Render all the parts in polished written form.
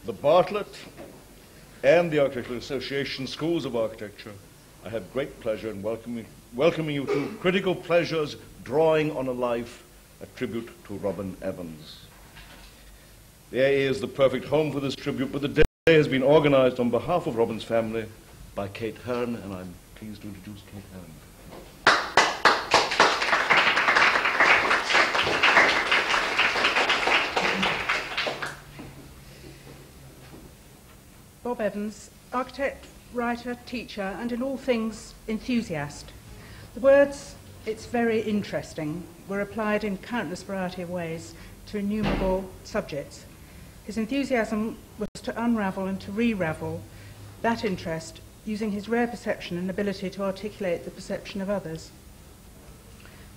the Bartlett and the Architectural Association Schools of Architecture, I have great pleasure in welcoming you to Critical Pleasures, Drawing on a Life, a tribute to Robin Evans. The AA is the perfect home for this tribute, but the day has been organized on behalf of Robin's family by Kate Heron, and I'm pleased to introduce Kate Heron. Bob Evans, architect, writer, teacher, and in all things enthusiast. The words, "it's very interesting," were applied in countless variety of ways to innumerable subjects. His enthusiasm was to unravel and to re-ravel that interest using his rare perception and ability to articulate the perception of others.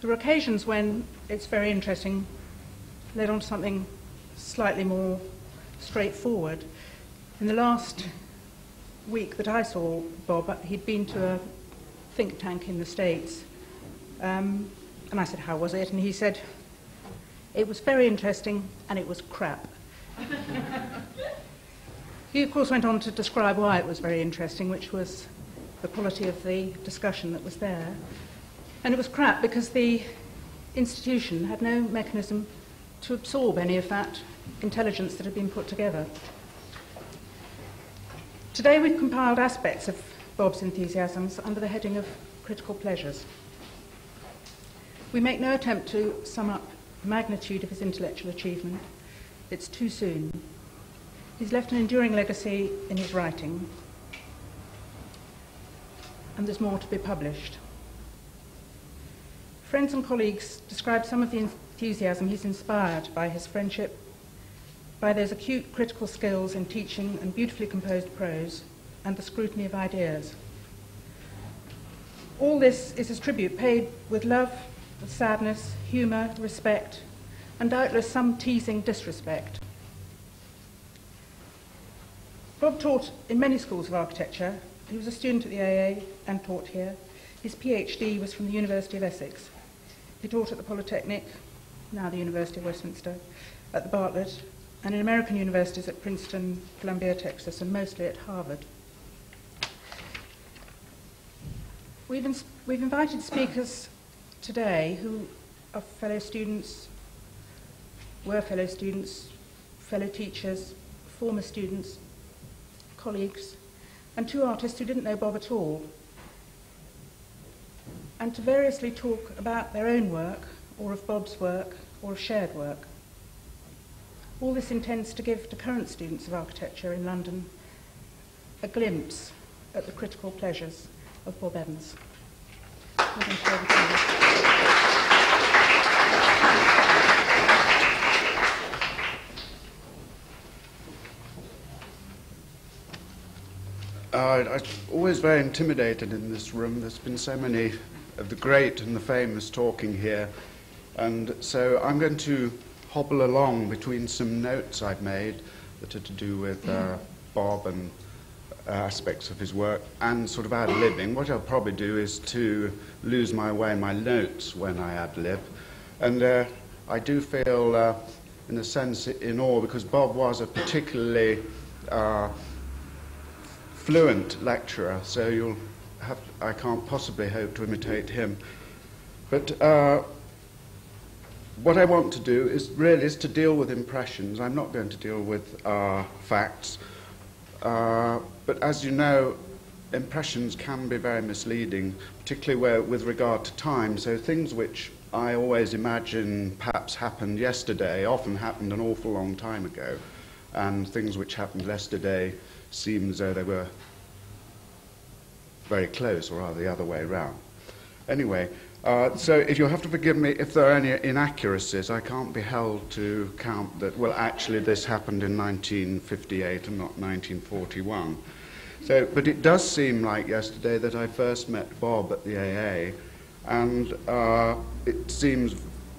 There were occasions when "it's very interesting" led on to something slightly more straightforward. In the last week that I saw Bob, he'd been to a think tank in the States, and I said, "How was it?" And he said, "It was very interesting and it was crap." He, of course, went on to describe why it was very interesting, which was the quality of the discussion that was there. And it was crap because the institution had no mechanism to absorb any of that intelligence that had been put together. Today we've compiled aspects of Bob's enthusiasms under the heading of Critical Pleasures. We make no attempt to sum up the magnitude of his intellectual achievement. It's too soon. He's left an enduring legacy in his writing, and there's more to be published. Friends and colleagues describe some of the enthusiasm he's inspired by his friendship, by those acute critical skills in teaching and beautifully composed prose, and the scrutiny of ideas. All this is his tribute paid with love, with sadness, humour, respect, and doubtless some teasing disrespect. Bob taught in many schools of architecture. He was a student at the AA and taught here. His PhD was from the University of Essex. He taught at the Polytechnic, now the University of Westminster, at the Bartlett, and in American universities at Princeton, Columbia, Texas, and mostly at Harvard. We've invited speakers today who are fellow students, were fellow students, fellow teachers, former students, colleagues, and two artists who didn't know Bob at all, and to variously talk about their own work, or of Bob's work, or of shared work. All this intends to give to current students of architecture in London a glimpse at the critical pleasures of Bob Evans. I'm always very intimidated in this room. There's been so many of the great and the famous talking here, and so I'm going to hobble along between some notes I've made that are to do with Bob and aspects of his work and sort of ad-libbing. What I'll probably do is to lose my way in my notes when I ad-lib. And I do feel, in a sense, in awe, because Bob was a particularly fluent lecturer, so I can't possibly hope to imitate him. But what I want to do is to deal with impressions. I'm not going to deal with facts. But as you know, impressions can be very misleading, particularly with regard to time. So things which I always imagine perhaps happened yesterday often happened an awful long time ago. And things which happened yesterday seem as though they were very close, or rather the other way around. Anyway, so if you'll have to forgive me if there are any inaccuracies, I can't be held to count that, well, actually this happened in 1958 and not 1941. So, but it does seem like yesterday that I first met Bob at the AA, and it seems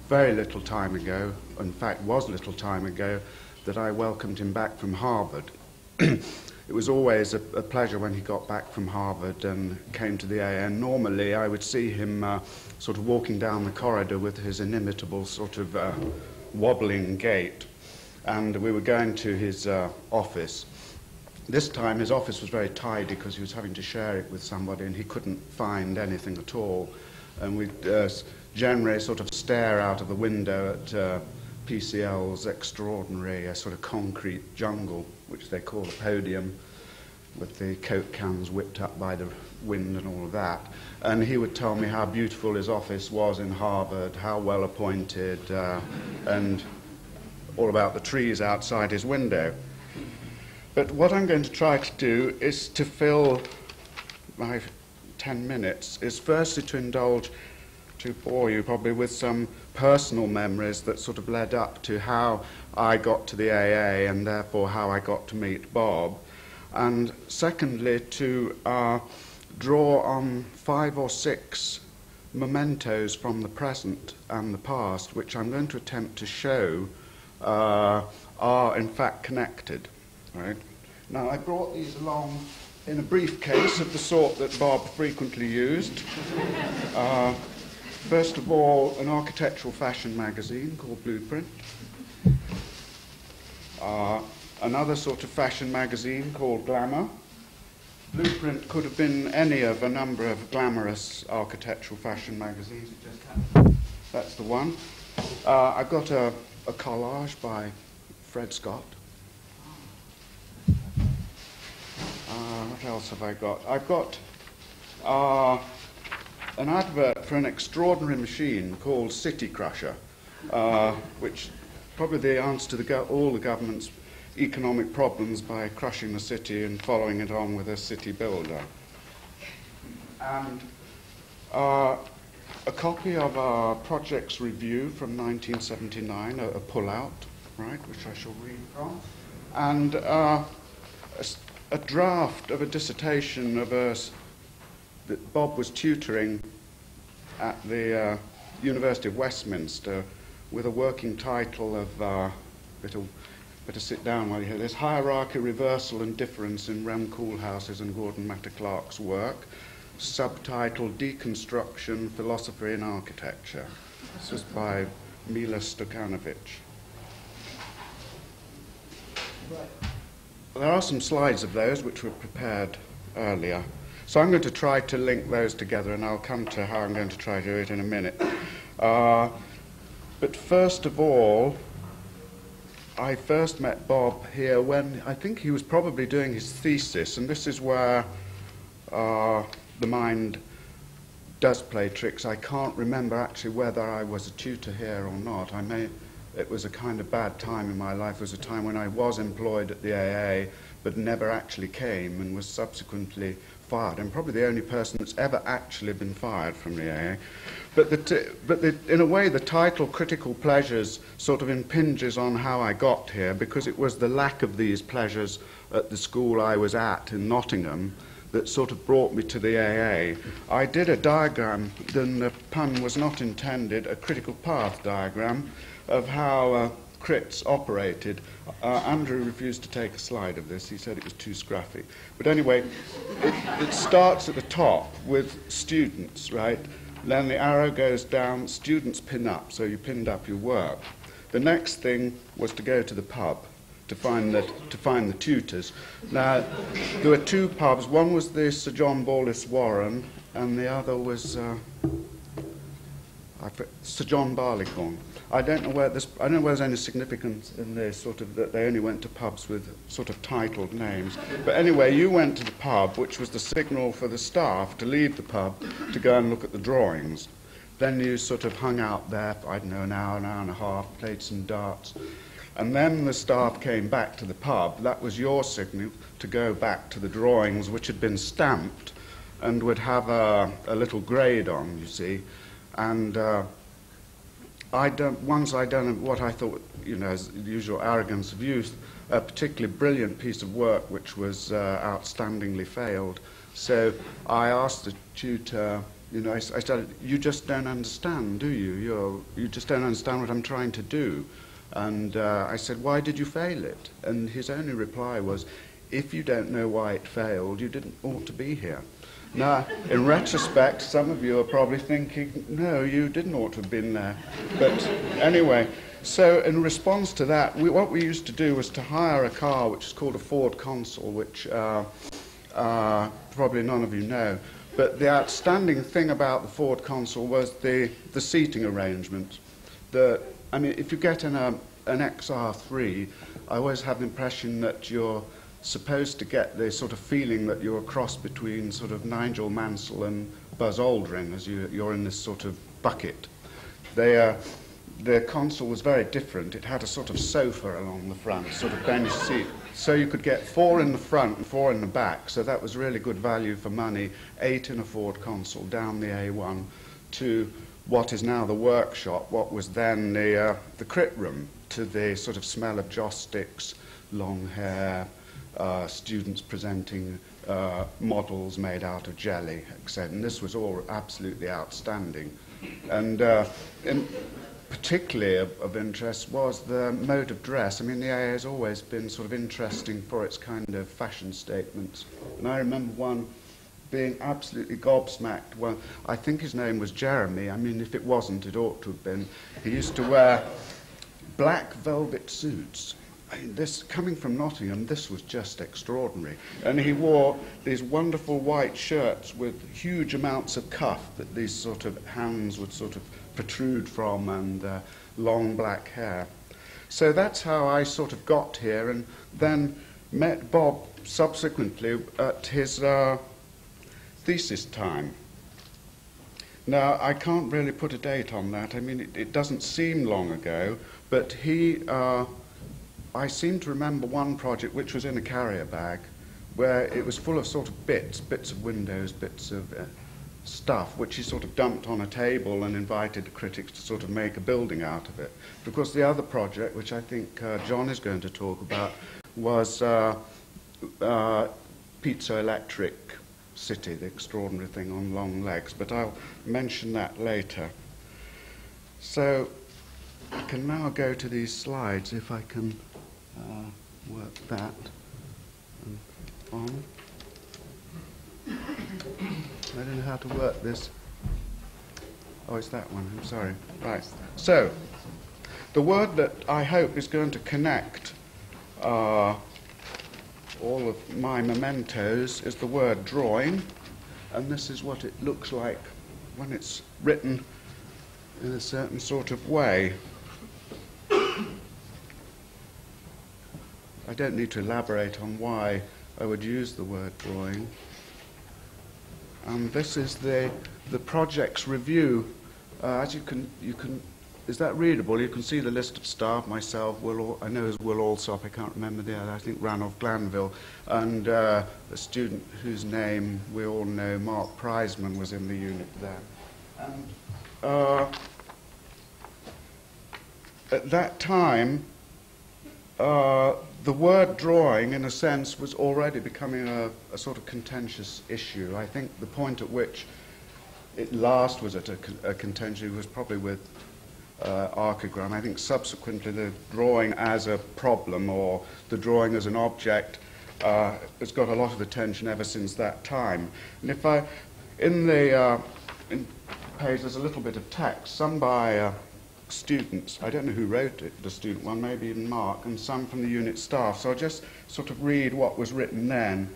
very little time ago, in fact was little time ago, that I welcomed him back from Harvard. It was always a pleasure when he got back from Harvard and came to the AA, and normally I would see him sort of walking down the corridor with his inimitable sort of wobbling gait. and we were going to his office. This time his office was very tidy because he was having to share it with somebody and he couldn't find anything at all. And we generally sort of stare out of the window at PCL's extraordinary sort of concrete jungle, which they call the podium, with the Coke cans whipped up by the wind and all of that. And he would tell me how beautiful his office was in Harvard, how well appointed, and all about the trees outside his window. But what I'm going to try to do is to fill my 10 minutes, is firstly to indulge, to bore you probably with some personal memories that sort of led up to how I got to the AA and therefore how I got to meet Bob. And secondly, to draw on 5 or 6 mementos from the present and the past, which I'm going to attempt to show are in fact connected. Right? Now, I brought these along in a briefcase of the sort that Bob frequently used. First of all, an architectural fashion magazine called Blueprint. Another sort of fashion magazine called Glamour. Blueprint could have been any of a number of glamorous architectural fashion magazines. That's the one. I've got a collage by Fred Scott. What else have I got? I've got an advert for an extraordinary machine called City Crusher, which probably the answer to all the government's economic problems by crushing the city and following it on with a city builder. And a copy of our project's review from 1979, a pullout, right, which I shall read from, and a draft of a dissertation of that Bob was tutoring at the University of Westminster with a working title of, better sit down while you hear this, Hierarchy, Reversal and Difference in Rem Koolhaas's and Gordon Matta Clark's work, subtitled Deconstruction, Philosophy and Architecture. This was by Mila Stojanovic. There are some slides of those which were prepared earlier. So I'm going to try to link those together, and I'll come to how I'm going to try to do it in a minute. But first of all, I first met Bob here when I think he was probably doing his thesis, and this is where the mind does play tricks. I can't remember actually whether I was a tutor here or not. It was a kind of bad time in my life. It was a time when I was employed at the AA, but never actually came and was subsequently fired. I'm probably the only person that's ever actually been fired from the AA. But in a way, the title Critical Pleasures sort of impinges on how I got here, because it was the lack of these pleasures at the school I was at in Nottingham that sort of brought me to the AA. I did a diagram, then the pun was not intended, a critical path diagram of how crits operated. Andrew refused to take a slide of this. He said it was too scruffy. But anyway, it starts at the top with students, right? Then the arrow goes down, students pin up, so you pinned up your work. The next thing was to go to the pub to find the tutors. Now, there were 2 pubs. One was the Sir John Ballis Warren, and the other was Sir John Barleycorn. I don't know whether there's any significance in this, sort of that they only went to pubs with sort of titled names. But anyway, you went to the pub, which was the signal for the staff to leave the pub to go and look at the drawings. Then you sort of hung out there for, I don't know, an hour and a half, played some darts. And then the staff came back to the pub. That was your signal to go back to the drawings, which had been stamped and would have a little grade on, you see. And once I'd done what I thought, as the usual arrogance of youth, a particularly brilliant piece of work which was outstandingly failed. So I asked the tutor, I said, you just don't understand, do you? You just don't understand what I'm trying to do. And I said, why did you fail it? And his only reply was, if you don't know why it failed, you didn't ought to be here. Now, in retrospect, some of you are probably thinking, no, you didn't ought to have been there. But anyway, So in response to that, what we used to do was to hire a car which is called a Ford Consul, which probably none of you know. But the outstanding thing about the Ford Consul was the seating arrangement. I mean, if you get in an XR3, I always have the impression that you're supposed to get the sort of feeling that you're a cross between sort of Nigel Mansell and Buzz Aldrin, as you're in this sort of bucket. The Consul was very different. It had a sort of sofa along the front, sort of bench seat. So you could get 4 in the front and 4 in the back. So that was really good value for money. 8 in a Ford Consul down the A1 to what is now the workshop, what was then the crit room, to the sort of smell of joss sticks, long hair, students presenting models made out of jelly, etc. And this was all absolutely outstanding. And particularly of interest was the mode of dress. I mean, the AA has always been sort of interesting for its kind of fashion statements. And I remember one being absolutely gobsmacked. Well, I think his name was Jeremy. I mean, if it wasn't, it ought to have been. He used to wear black velvet suits. I mean, this, coming from Nottingham, this was just extraordinary. And he wore these wonderful white shirts with huge amounts of cuff that these sort of hands would sort of protrude from, and long black hair. So that's how I sort of got here, and then met Bob subsequently at his thesis time. Now, I can't really put a date on that. I mean, it doesn't seem long ago, but I seem to remember one project which was in a carrier bag, where it was full of sort of bits of windows, bits of stuff, which he sort of dumped on a table and invited the critics to sort of make a building out of it. But of course, the other project, which I think John is going to talk about, was Piezoelectric City, the extraordinary thing on long legs. But I'll mention that later. So I can now go to these slides, if I can work that on. I don't know how to work this. Oh, it's that one. I'm sorry. Right. So, the word that I hope is going to connect all of my mementos is the word drawing, and this is what it looks like when it's written in a certain sort of way. I don't need to elaborate on why I would use the word drawing. This is the project's review. As you can, is that readable? You can see the list of staff. Myself, I know is Will Alsop. I can't remember the other. I think Ranulph Glanville, and a student whose name we all know, Mark Prizeman, was in the unit there. And at that time, the word drawing, in a sense, was already becoming a sort of contentious issue. I think the point at which it last was at a contention was probably with archigram. I think subsequently the drawing as a problem, or the drawing as an object, has got a lot of attention ever since that time. And if in the page there's a little bit of text, some by students. I don't know who wrote it, the student one, maybe even Mark, and some from the unit staff. So I'll just sort of read what was written then.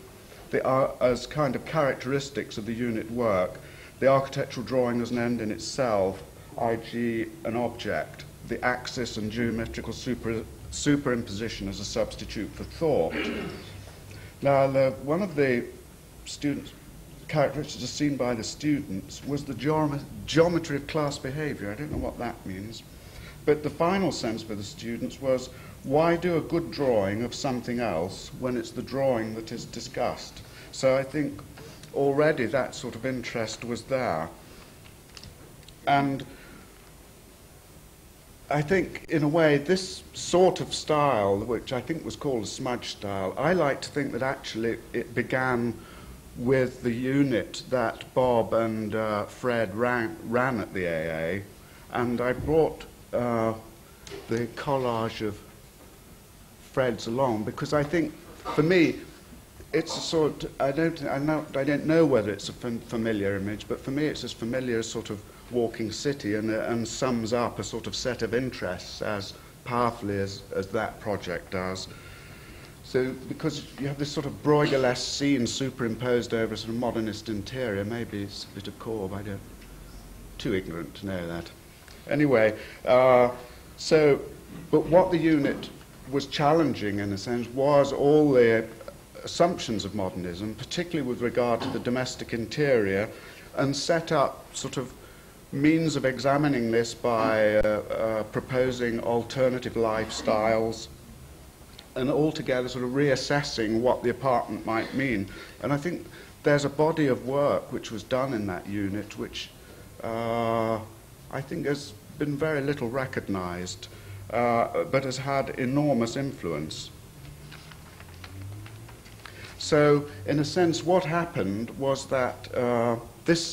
They are as kind of characteristics of the unit work. The architectural drawing as an end in itself, i.g. an object. The axis and geometrical superimposition as a substitute for thought. Now, one of the students' characteristics as seen by the students was the geometry of class behavior. I don't know what that means. But the final sense for the students was, why do a good drawing of something else when it's the drawing that is discussed? So I think already that sort of interest was there. And I think, in a way, this sort of style, which I think was called a smudge style, I like to think that actually it began with the unit that Bob and Fred ran at the AA, and I brought the collage of Fred's along because I think, for me, it's a sort of, I don't know whether it's a familiar image, but for me it's as familiar as sort of walking city and sums up a sort of set of interests as powerfully as that project does. So because you have this sort of Bruegel-esque scene superimposed over a sort of modernist interior, maybe it's a bit of Corb, I don't, too ignorant to know that. Anyway, but what the unit was challenging, in a sense, was all the assumptions of modernism, particularly with regard to the domestic interior, and set up sort of means of examining this by proposing alternative lifestyles and altogether sort of reassessing what the apartment might mean. And I think there's a body of work which was done in that unit which I think has been very little recognized, but has had enormous influence. So, in a sense, what happened was that this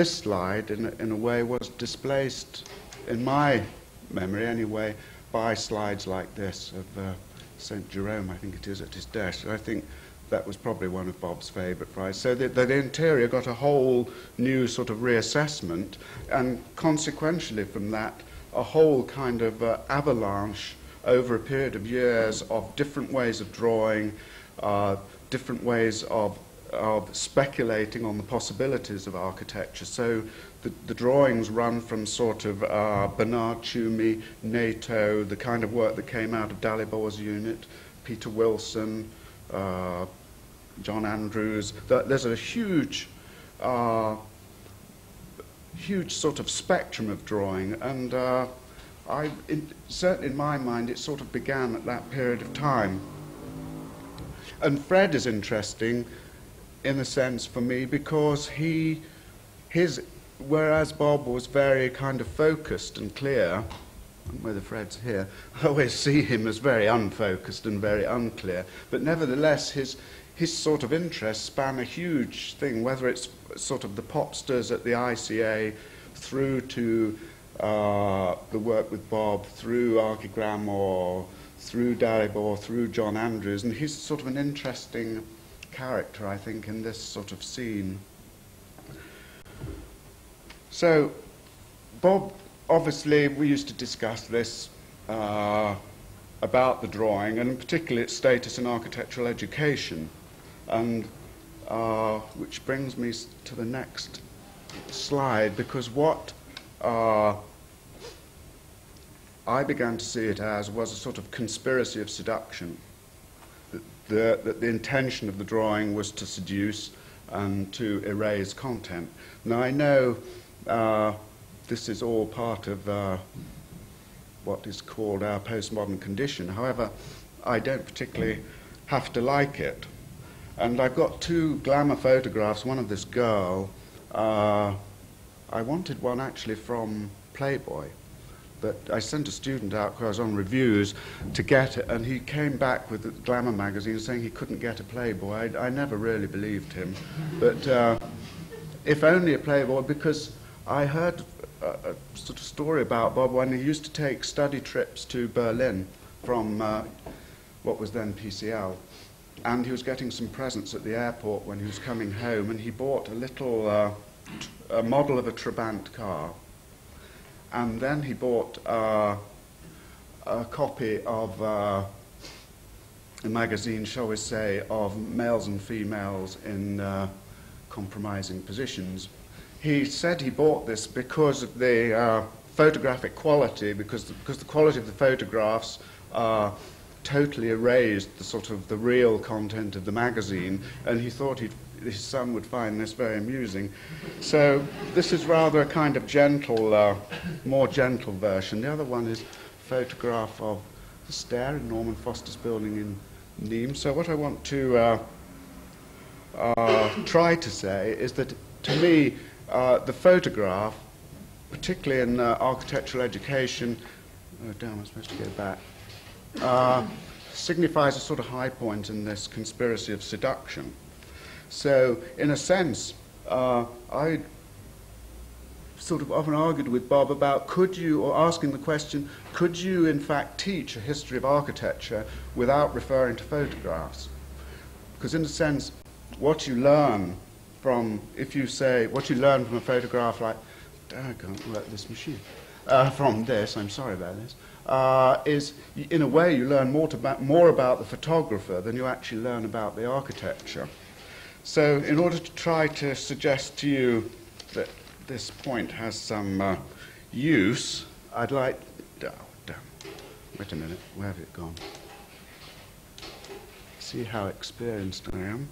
slide, in a way, was displaced, in my memory anyway, by slides like this of St. Jerome, I think it is, at his desk. I think that was probably one of Bob's favourite slides. So the interior got a whole new sort of reassessment, and consequentially from that, a whole kind of avalanche over a period of years of different ways of drawing, different ways of speculating on the possibilities of architecture. So the drawings run from sort of Bernard Tschumi, NATO, the kind of work that came out of Dalibor's unit, Peter Wilson, John Andrews. There's a huge sort of spectrum of drawing, and certainly in my mind it sort of began at that period of time. And Fred is interesting in a sense for me because whereas Bob was very kind of focused and clear, and whether Fred's here, I always see him as very unfocused and very unclear, but nevertheless his sort of interests span a huge thing, whether it's sort of the popsters at the ICA, through to the work with Bob, through Archigram, or through Dalibor, through John Andrews, and he's sort of an interesting character, I think, in this sort of scene. So, Bob, obviously, we used to discuss this about the drawing, and particularly its status in architectural education, and which brings me to the next slide, because what I began to see it as was a sort of conspiracy of seduction. That the intention of the drawing was to seduce and to erase content. Now I know this is all part of what is called our postmodern condition. However, I don't particularly have to like it. And I've got two glamour photographs, one of this girl. I wanted one actually from Playboy, but I sent a student out because I was on reviews to get it, and he came back with the Glamour magazine saying he couldn't get a Playboy. I never really believed him, but if only a Playboy, because I heard a sort of story about Bob when he used to take study trips to Berlin from what was then PCL, and he was getting some presents at the airport when he was coming home, and he bought a little a model of a Trabant car. And then he bought a copy of a magazine, shall we say, of males and females in compromising positions. He said he bought this because of the photographic quality, because the quality of the photographs totally erased the sort of the real content of the magazine, and he thought his son would find this very amusing. So this is rather a kind of gentle, more gentle version. The other one is a photograph of the stair in Norman Foster's building in Nîmes. So what I want to try to say is that, to me, the photograph, particularly in architectural education, oh damn, I'm supposed to go back, signifies a sort of high point in this conspiracy of seduction. So, in a sense, I sort of often argued with Bob about asking the question, could you in fact teach a history of architecture without referring to photographs? Because in a sense, what you learn from, if you say, what you learn from a photograph, like, I can't work this machine, from this, I'm sorry about this, is, in a way, you learn more about the photographer than you actually learn about the architecture. So in order to try to suggest to you that this point has some use, I'd like... Oh, damn. Wait a minute, where have it gone? See how experienced I am.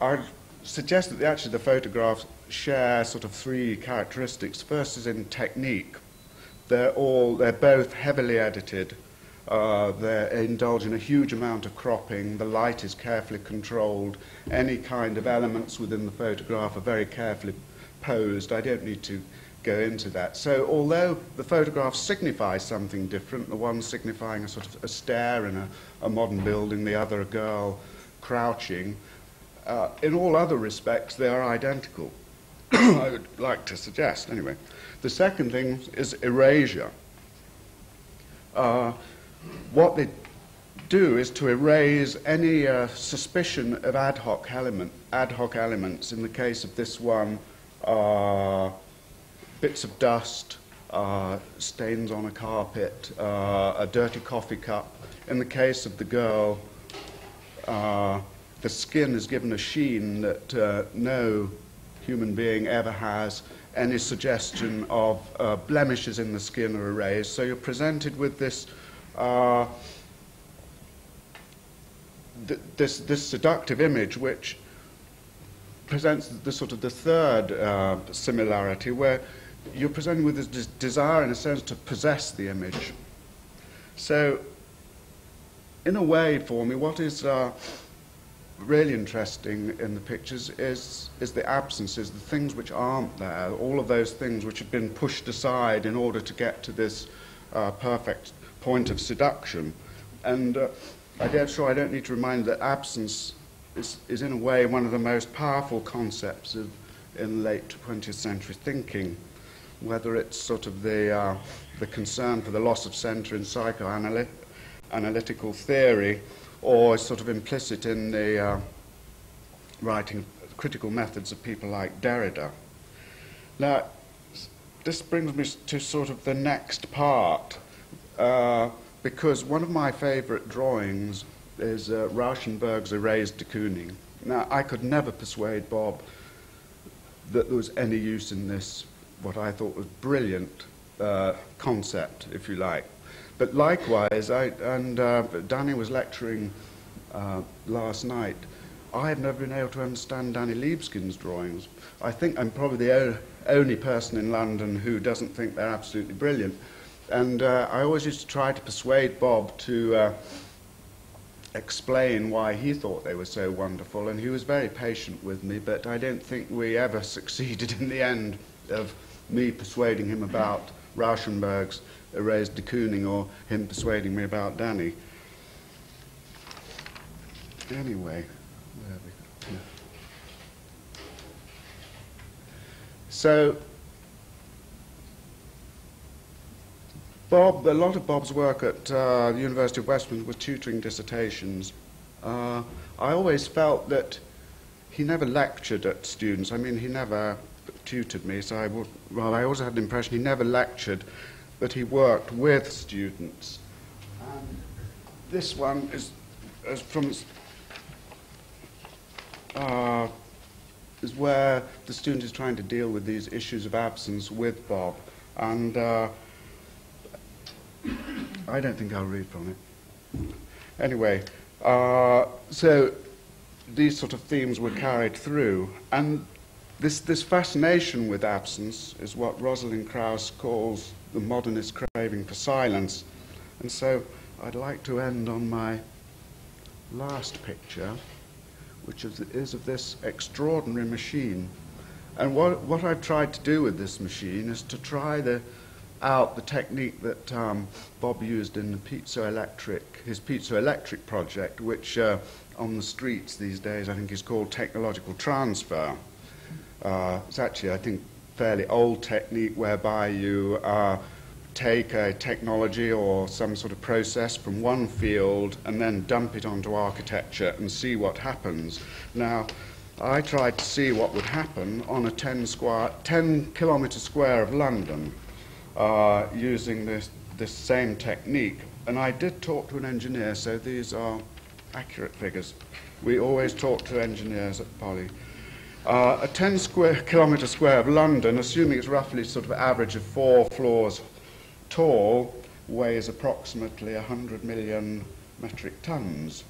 I'd suggest that actually the photographs share sort of three characteristics. First is in technique. They're both heavily edited. They indulge in a huge amount of cropping. The light is carefully controlled. Any kind of elements within the photograph are very carefully posed. I don't need to go into that. So although the photographs signify something different, the one signifying a sort of a stair in a modern building, the other a girl crouching, in all other respects they are identical. I would like to suggest, anyway. The second thing is erasure. What they do is to erase any suspicion of ad hoc elements. In the case of this one, bits of dust, stains on a carpet, a dirty coffee cup. In the case of the girl, the skin is given a sheen that no human being ever has. Any suggestion of blemishes in the skin are erased. So you're presented with this this seductive image, which presents the sort of the third similarity, where you're presented with this desire, in a sense, to possess the image. So, in a way, for me, what is really interesting in the pictures is the absences, the things which aren't there, all of those things which have been pushed aside in order to get to this perfect point of seduction. And I'm sure I don't need to remind that absence is in a way one of the most powerful concepts in late 20th century thinking, whether it's sort of the concern for the loss of centre in psychoanalytical theory, or sort of implicit in the writing critical methods of people like Derrida. Now, this brings me to sort of the next part, because one of my favourite drawings is Rauschenberg's Erased de Kooning. Now, I could never persuade Bob that there was any use in this, what I thought was brilliant concept, if you like. But likewise, Danny was lecturing last night. I have never been able to understand Danny Liebeskin's drawings. I think I'm probably the only person in London who doesn't think they're absolutely brilliant. And I always used to try to persuade Bob to explain why he thought they were so wonderful, and he was very patient with me, but I don't think we ever succeeded in the end of me persuading him about Rauschenberg's Erased de Kooning, or him persuading me about Danny. Anyway, where have we got here? So, Bob, a lot of Bob's work at the University of Westminster was tutoring dissertations. I always felt that he never lectured at students. I mean, he never tutored me, so I also had the impression he never lectured, but he worked with students. And this one is where the student is trying to deal with these issues of absence with Bob. And I don't think I'll read from it. Anyway, so these sort of themes were carried through. And this fascination with absence is what Rosalind Krauss calls the modernist craving for silence. And so I'd like to end on my last picture, which is of this extraordinary machine. And what I've tried to do with this machine is to try out the technique that Bob used in his piezoelectric project, which on the streets these days I think is called technological transfer. It's actually, I think, fairly old technique whereby you take a technology or some sort of process from one field and then dump it onto architecture and see what happens. Now, I tried to see what would happen on a 10-kilometre square of London using this same technique. And I did talk to an engineer, so these are accurate figures. We always talk to engineers at Poly. A 10-kilometre square of London, assuming it's roughly sort of average of 4 floors tall, weighs approximately 100 million metric tons.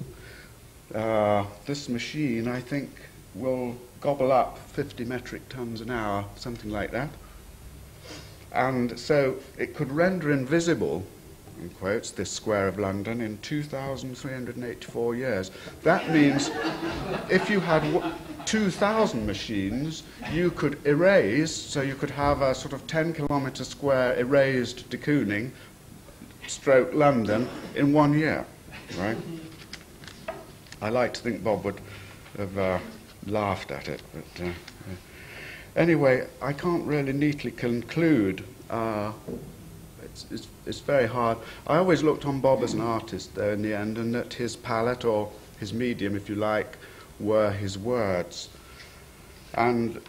This machine, I think, will gobble up 50 metric tons an hour, something like that. And so it could render invisible, in quotes, this square of London in 2,384 years. That means if you had 2,000 machines, you could erase, so you could have a sort of 10-kilometre square erased de Kooning, stroke London, in 1 year, right? I like to think Bob would have laughed at it, but anyway, I can't really neatly conclude. It's very hard. I always looked on Bob as an artist, though, in the end, and that his palette, or his medium, if you like, were his words. And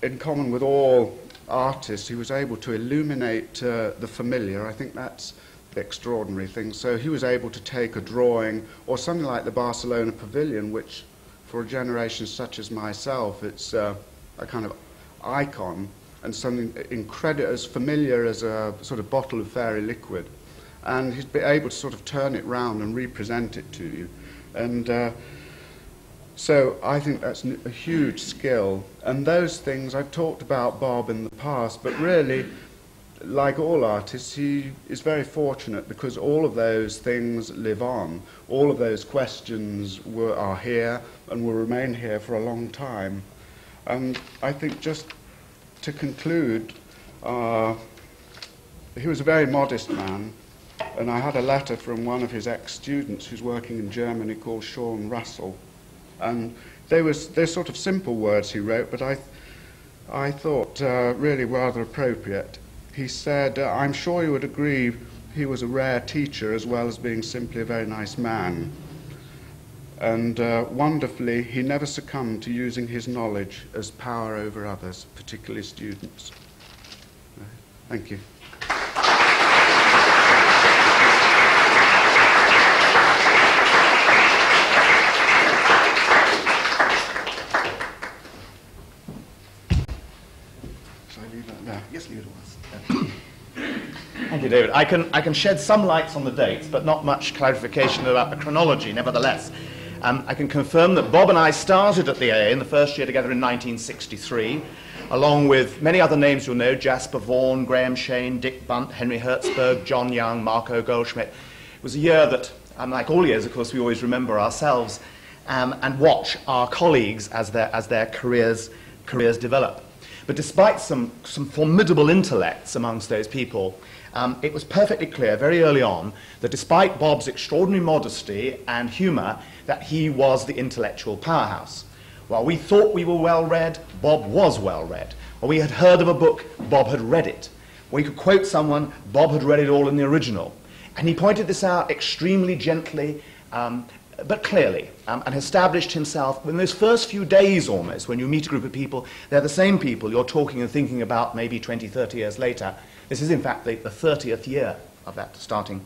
in common with all artists, he was able to illuminate the familiar. I think that's the extraordinary thing. So he was able to take a drawing, or something like the Barcelona Pavilion, which for a generation such as myself, it's a kind of icon, and something as familiar as a sort of bottle of fairy liquid. And he's been able to sort of turn it round and represent it to you. And so I think that's a huge skill. And those things, I've talked about Bob in the past, but really, like all artists, he is very fortunate because all of those things live on. All of those questions are here and will remain here for a long time. And I think just to conclude, he was a very modest man, and I had a letter from one of his ex-students who's working in Germany called Sean Russell, and they're sort of simple words he wrote, but I thought really rather appropriate. He said, I'm sure you would agree he was a rare teacher as well as being simply a very nice man. And wonderfully, he never succumbed to using his knowledge as power over others, particularly students. Thank you. Shall I leave that there? Yes, leave it once. Thank you, David. I can shed some lights on the dates, but not much clarification about the chronology, nevertheless. I can confirm that Bob and I started at the AA in the first year together in 1963, along with many other names you'll know, Jasper Vaughan, Graham Shane, Dick Bunt, Henry Hertzberg, John Young, Marco Goldschmidt. It was a year that, like all years, of course, we always remember ourselves and watch our colleagues as their careers develop. But despite some formidable intellects amongst those people, it was perfectly clear very early on that despite Bob's extraordinary modesty and humour, that he was the intellectual powerhouse. While we thought we were well-read, Bob was well-read. While we had heard of a book, Bob had read it. When we could quote someone, Bob had read it all in the original. And he pointed this out extremely gently, but clearly, and established himself in those first few days almost, when you meet a group of people, they're the same people you're talking and thinking about maybe 20, 30 years later. This is, in fact, the 30th year of that starting.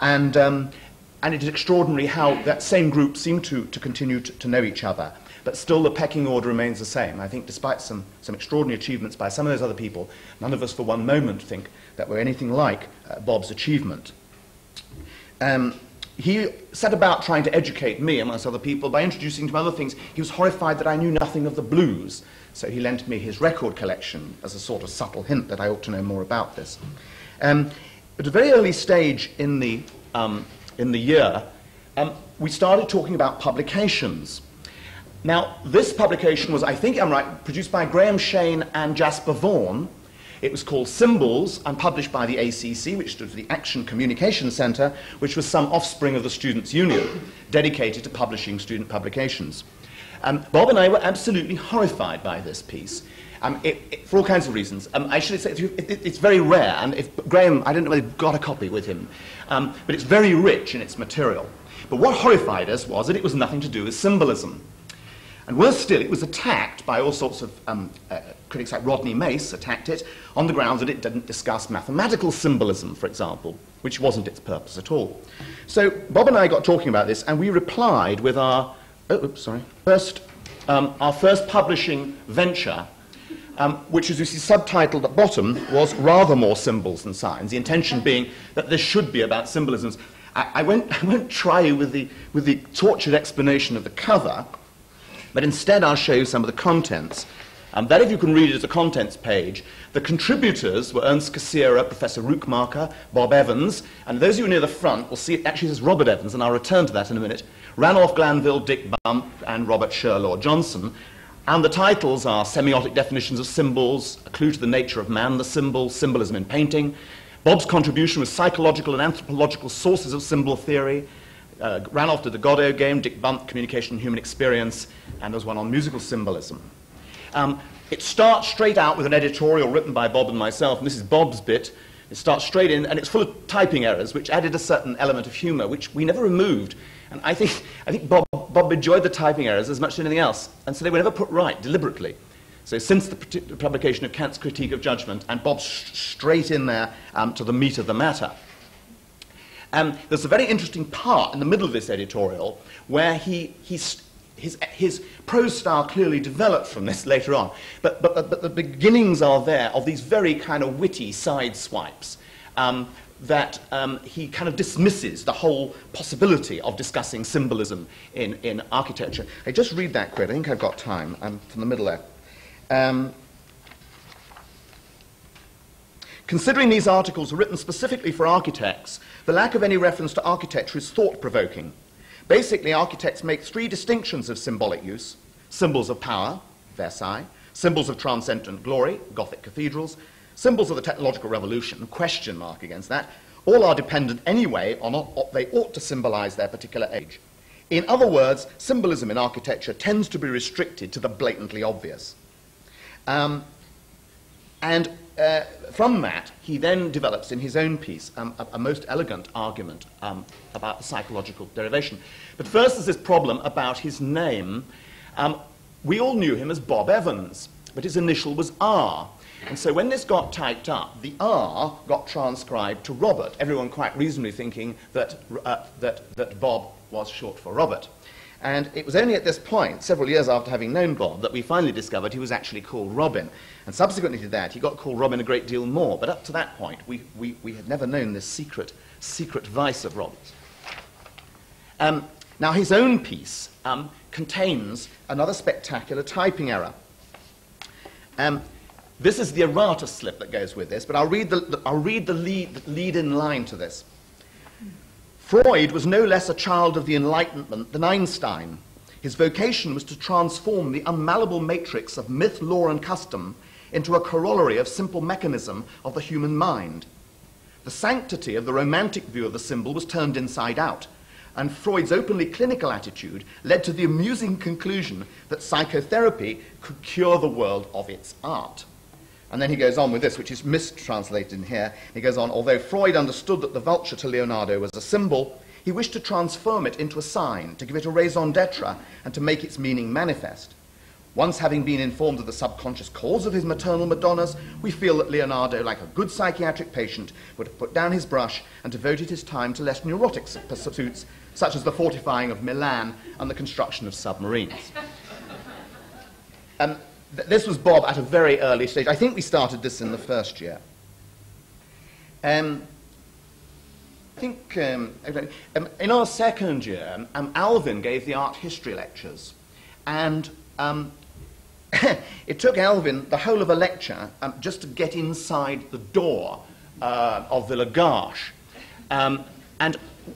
And it is extraordinary how that same group seemed to continue to know each other. But still the pecking order remains the same. I think despite some extraordinary achievements by some of those other people, none of us for one moment think that we're anything like Bob's achievement. He set about trying to educate me, amongst other people, by introducing to other things. He was horrified that I knew nothing of the blues, so he lent me his record collection as a sort of subtle hint that I ought to know more about this. At a very early stage in the year, we started talking about publications. Now, this publication was, I think I'm right, produced by Graham Shane and Jasper Vaughan. It was called Symbols and published by the ACC, which stood for the Action Communication Centre, which was some offspring of the Students' Union, dedicated to publishing student publications. Bob and I were absolutely horrified by this piece, for all kinds of reasons. I should say it's very rare, and if Graham, I don't know whether he got a copy with him, but it's very rich in its material. But what horrified us was that it was nothing to do with symbolism. And worse still, it was attacked by all sorts of critics like Rodney Mace attacked it on the grounds that it didn't discuss mathematical symbolism, for example, which wasn't its purpose at all. So Bob and I got talking about this, and we replied with our first publishing venture, which, as you see subtitled at bottom, was Rather More Symbols Than Signs, the intention being that this should be about symbolisms. I won't try you with the tortured explanation of the cover, but instead I'll show you some of the contents. That, if you can read it as a contents page, the contributors were Ernst Cassirer, Professor Rookmarker, Bob Evans, and those of you near the front will see it actually says Robert Evans, and I'll return to that in a minute, Ranulph Glanville, Dick Bump, and Robert Sherlaw Johnson. And the titles are Semiotic Definitions of Symbols, A Clue to the Nature of Man, the Symbol, Symbolism in Painting. Bob's contribution was Psychological and Anthropological Sources of Symbol Theory. Ranulph did the Godot game, Dick Bump, Communication and Human Experience, and there was one on musical symbolism. It starts straight out with an editorial written by Bob and myself, and this is Bob's bit. It starts straight in, and it's full of typing errors, which added a certain element of humour, which we never removed. And I think Bob enjoyed the typing errors as much as anything else, and so they were never put right, deliberately. So since the publication of Kant's Critique of Judgment, and Bob's straight in there to the meat of the matter. There's a very interesting part in the middle of this editorial where his prose style clearly developed from this later on. But the beginnings are there of these very kind of witty side swipes that he kind of dismisses the whole possibility of discussing symbolism in architecture. I just read that quick. I think I've got time from the middle there. Considering these articles are written specifically for architects, the lack of any reference to architecture is thought-provoking. Basically, architects make three distinctions of symbolic use: symbols of power, Versailles; symbols of transcendent glory, Gothic cathedrals; symbols of the technological revolution, question mark against that. All are dependent anyway on what they ought to symbolize their particular age. In other words, symbolism in architecture tends to be restricted to the blatantly obvious. From that, he then develops in his own piece a most elegant argument about the psychological derivation. But first there's this problem about his name. We all knew him as Bob Evans, but his initial was R. And so when this got typed up, the R got transcribed to Robert, everyone quite reasonably thinking that Bob was short for Robert. And it was only at this point, several years after having known Bob, that we finally discovered he was actually called Robin. And subsequently to that, he got called Robin a great deal more. But up to that point, we had never known this secret vice of Robin's. Now, his own piece contains another spectacular typing error. This is the errata slip that goes with this, but I'll read the lead-in line to this. Freud was no less a child of the Enlightenment than Einstein. His vocation was to transform the unmalleable matrix of myth, law, and custom into a corollary of simple mechanism of the human mind. The sanctity of the romantic view of the symbol was turned inside out, and Freud's openly clinical attitude led to the amusing conclusion that psychotherapy could cure the world of its art. And then he goes on with this, which is mistranslated in here. He goes on, although Freud understood that the vulture to Leonardo was a symbol, he wished to transform it into a sign, to give it a raison d'etre, and to make its meaning manifest. Once having been informed of the subconscious cause of his maternal Madonnas, we feel that Leonardo, like a good psychiatric patient, would have put down his brush and devoted his time to less neurotic pursuits, such as the fortifying of Milan and the construction of submarines. This was Bob at a very early stage. I think we started this in the first year. I think in our second year, Alvin gave the art history lectures, and it took Alvin the whole of a lecture just to get inside the door of Villa Garsh. And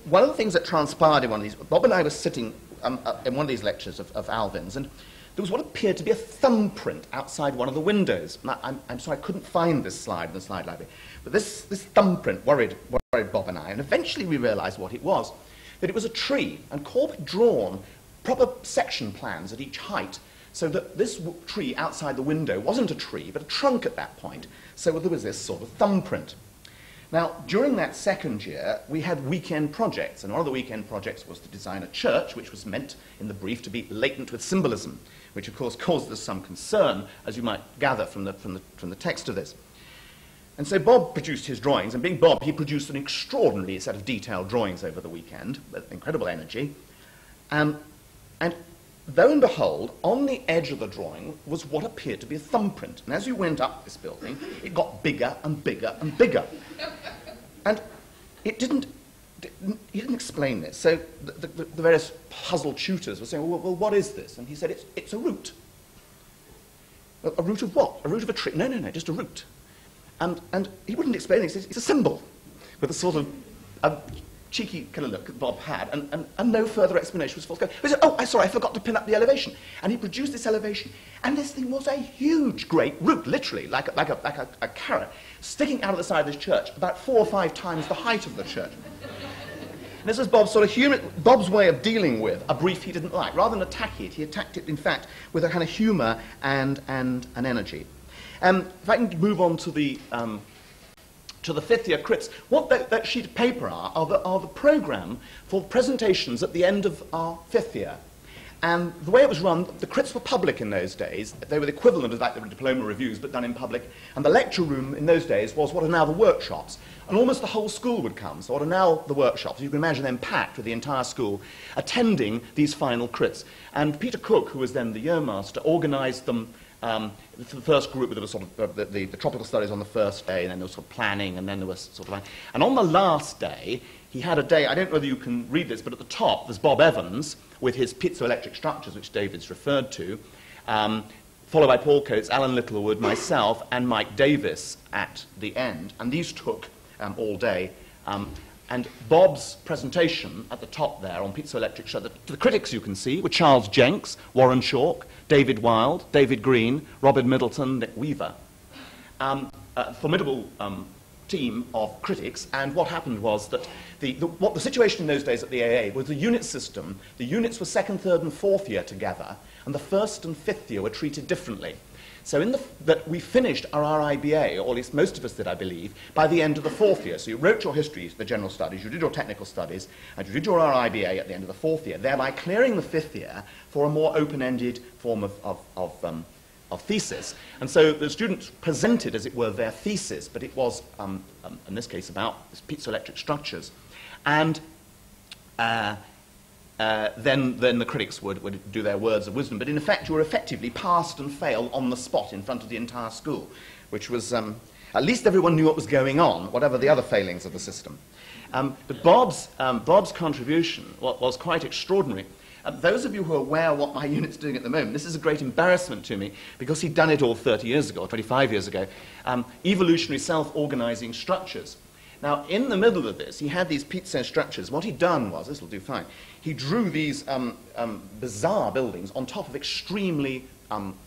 one of the things that transpired in one of these, Bob and I were sitting in one of these lectures of Alvin's, and there was what appeared to be a thumbprint outside one of the windows. Now, I'm sorry, I couldn't find this slide in the slide library. But this thumbprint worried Bob and I, and eventually we realized what it was. That it was a tree, and Corb had drawn proper section plans at each height, so that this tree outside the window wasn't a tree, but a trunk at that point. So there was this sort of thumbprint. Now, during that second year, we had weekend projects, and one of the weekend projects was to design a church, which was meant, in the brief, to be latent with symbolism, which, of course, caused us some concern, as you might gather from the text of this. And so Bob produced his drawings, and being Bob, he produced an extraordinary set of detailed drawings over the weekend, with incredible energy. And lo and behold, on the edge of the drawing was what appeared to be a thumbprint. And as you went up this building, it got bigger and bigger and bigger. And he didn't explain this. So the various puzzled tutors were saying, well, what is this? And he said, it's a root. A root of what? A root of a tree? No, just a root. And he wouldn't explain it. He said, it's a symbol, with a sort of a cheeky kind of look that Bob had, and no further explanation was forthcoming. He said, sorry, I forgot to pin up the elevation. And he produced this elevation, and this thing was a huge, great root, literally, like a carrot, sticking out of the side of this church, about 4 or 5 times the height of the church. And this was Bob's sort of Bob's way of dealing with a brief he didn't like. Rather than attack it, he attacked it, in fact, with a kind of humour and an energy. If I can move on to the fifth year crits, what that sheet of paper are the programme for presentations at the end of our fifth year. And the way it was run, the crits were public in those days. They were the equivalent of like the diploma reviews, but done in public. And the lecture room in those days was what are now the workshops. And almost the whole school would come. So what are now the workshops? You can imagine them packed with the entire school attending these final crits. And Peter Cook, who was then the yearmaster, organised them. For the first group, there was sort of the tropical studies on the first day, and then there was sort of planning, and then there was sort of like... And on the last day, he had a day, I don't know whether you can read this, but at the top there's Bob Evans with his piezoelectric structures, which David's referred to, followed by Paul Coates, Alan Littlewood, myself, and Mike Davis at the end. And these took all day. And Bob's presentation at the top there on piezoelectric structures, the critics you can see were Charles Jenks, Warren Chalk, David Wilde, David Greene, Robert Middleton, Nick Weaver. A formidable team of critics, and what happened was that the situation in those days at the AA was the unit system. The units were second, third, and fourth year together, and the first and fifth year were treated differently. So that we finished our RIBA, or at least most of us did, I believe, by the end of the fourth year. So you wrote your histories, the general studies, you did your technical studies, and you did your RIBA at the end of the fourth year, thereby clearing the fifth year for a more open-ended form of thesis. And so the students presented, as it were, their thesis, but it was, in this case, about piezoelectric structures. And then the critics would do their words of wisdom. But in effect, you were effectively passed and failed on the spot in front of the entire school, which was, at least everyone knew what was going on, whatever the other failings of the system. But Bob's contribution was quite extraordinary. Those of you who are aware of what my unit's doing at the moment, this is a great embarrassment to me, because he'd done it all 30 years ago, or 25 years ago, evolutionary self-organizing structures. Now, in the middle of this, he had these piezo structures. What he'd done was, this will do fine, he drew these bizarre buildings on top of extremely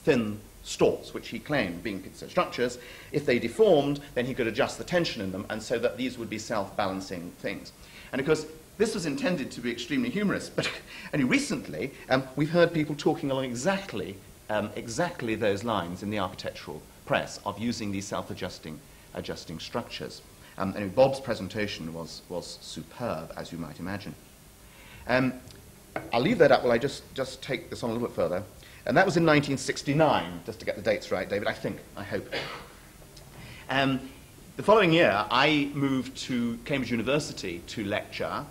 thin stalks, which he claimed, being piezo structures, if they deformed, then he could adjust the tension in them, and so that these would be self-balancing things. And of course, this was intended to be extremely humorous, but only recently we've heard people talking along exactly those lines in the architectural press of using these self-adjusting structures. Anyway, Bob's presentation was superb, as you might imagine. I'll leave that up while I just take this on a little bit further. And that was in 1969, just to get the dates right, David, I hope. The following year, I moved to Cambridge University to lecture,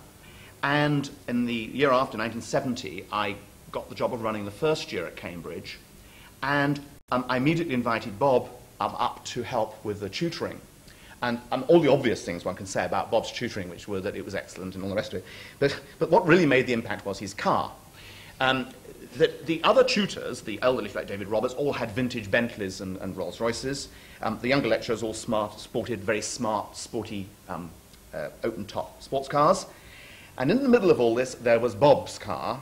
and in the year after, 1970, I got the job of running the first year at Cambridge, and I immediately invited Bob up to help with the tutoring. And all the obvious things one can say about Bob's tutoring, which were that it was excellent and all the rest of it. But what really made the impact was his car. The other tutors, the elderly like David Roberts, all had vintage Bentleys and Rolls-Royces. The younger lecturers all sported very smart, sporty, open-top sports cars. And in the middle of all this, there was Bob's car,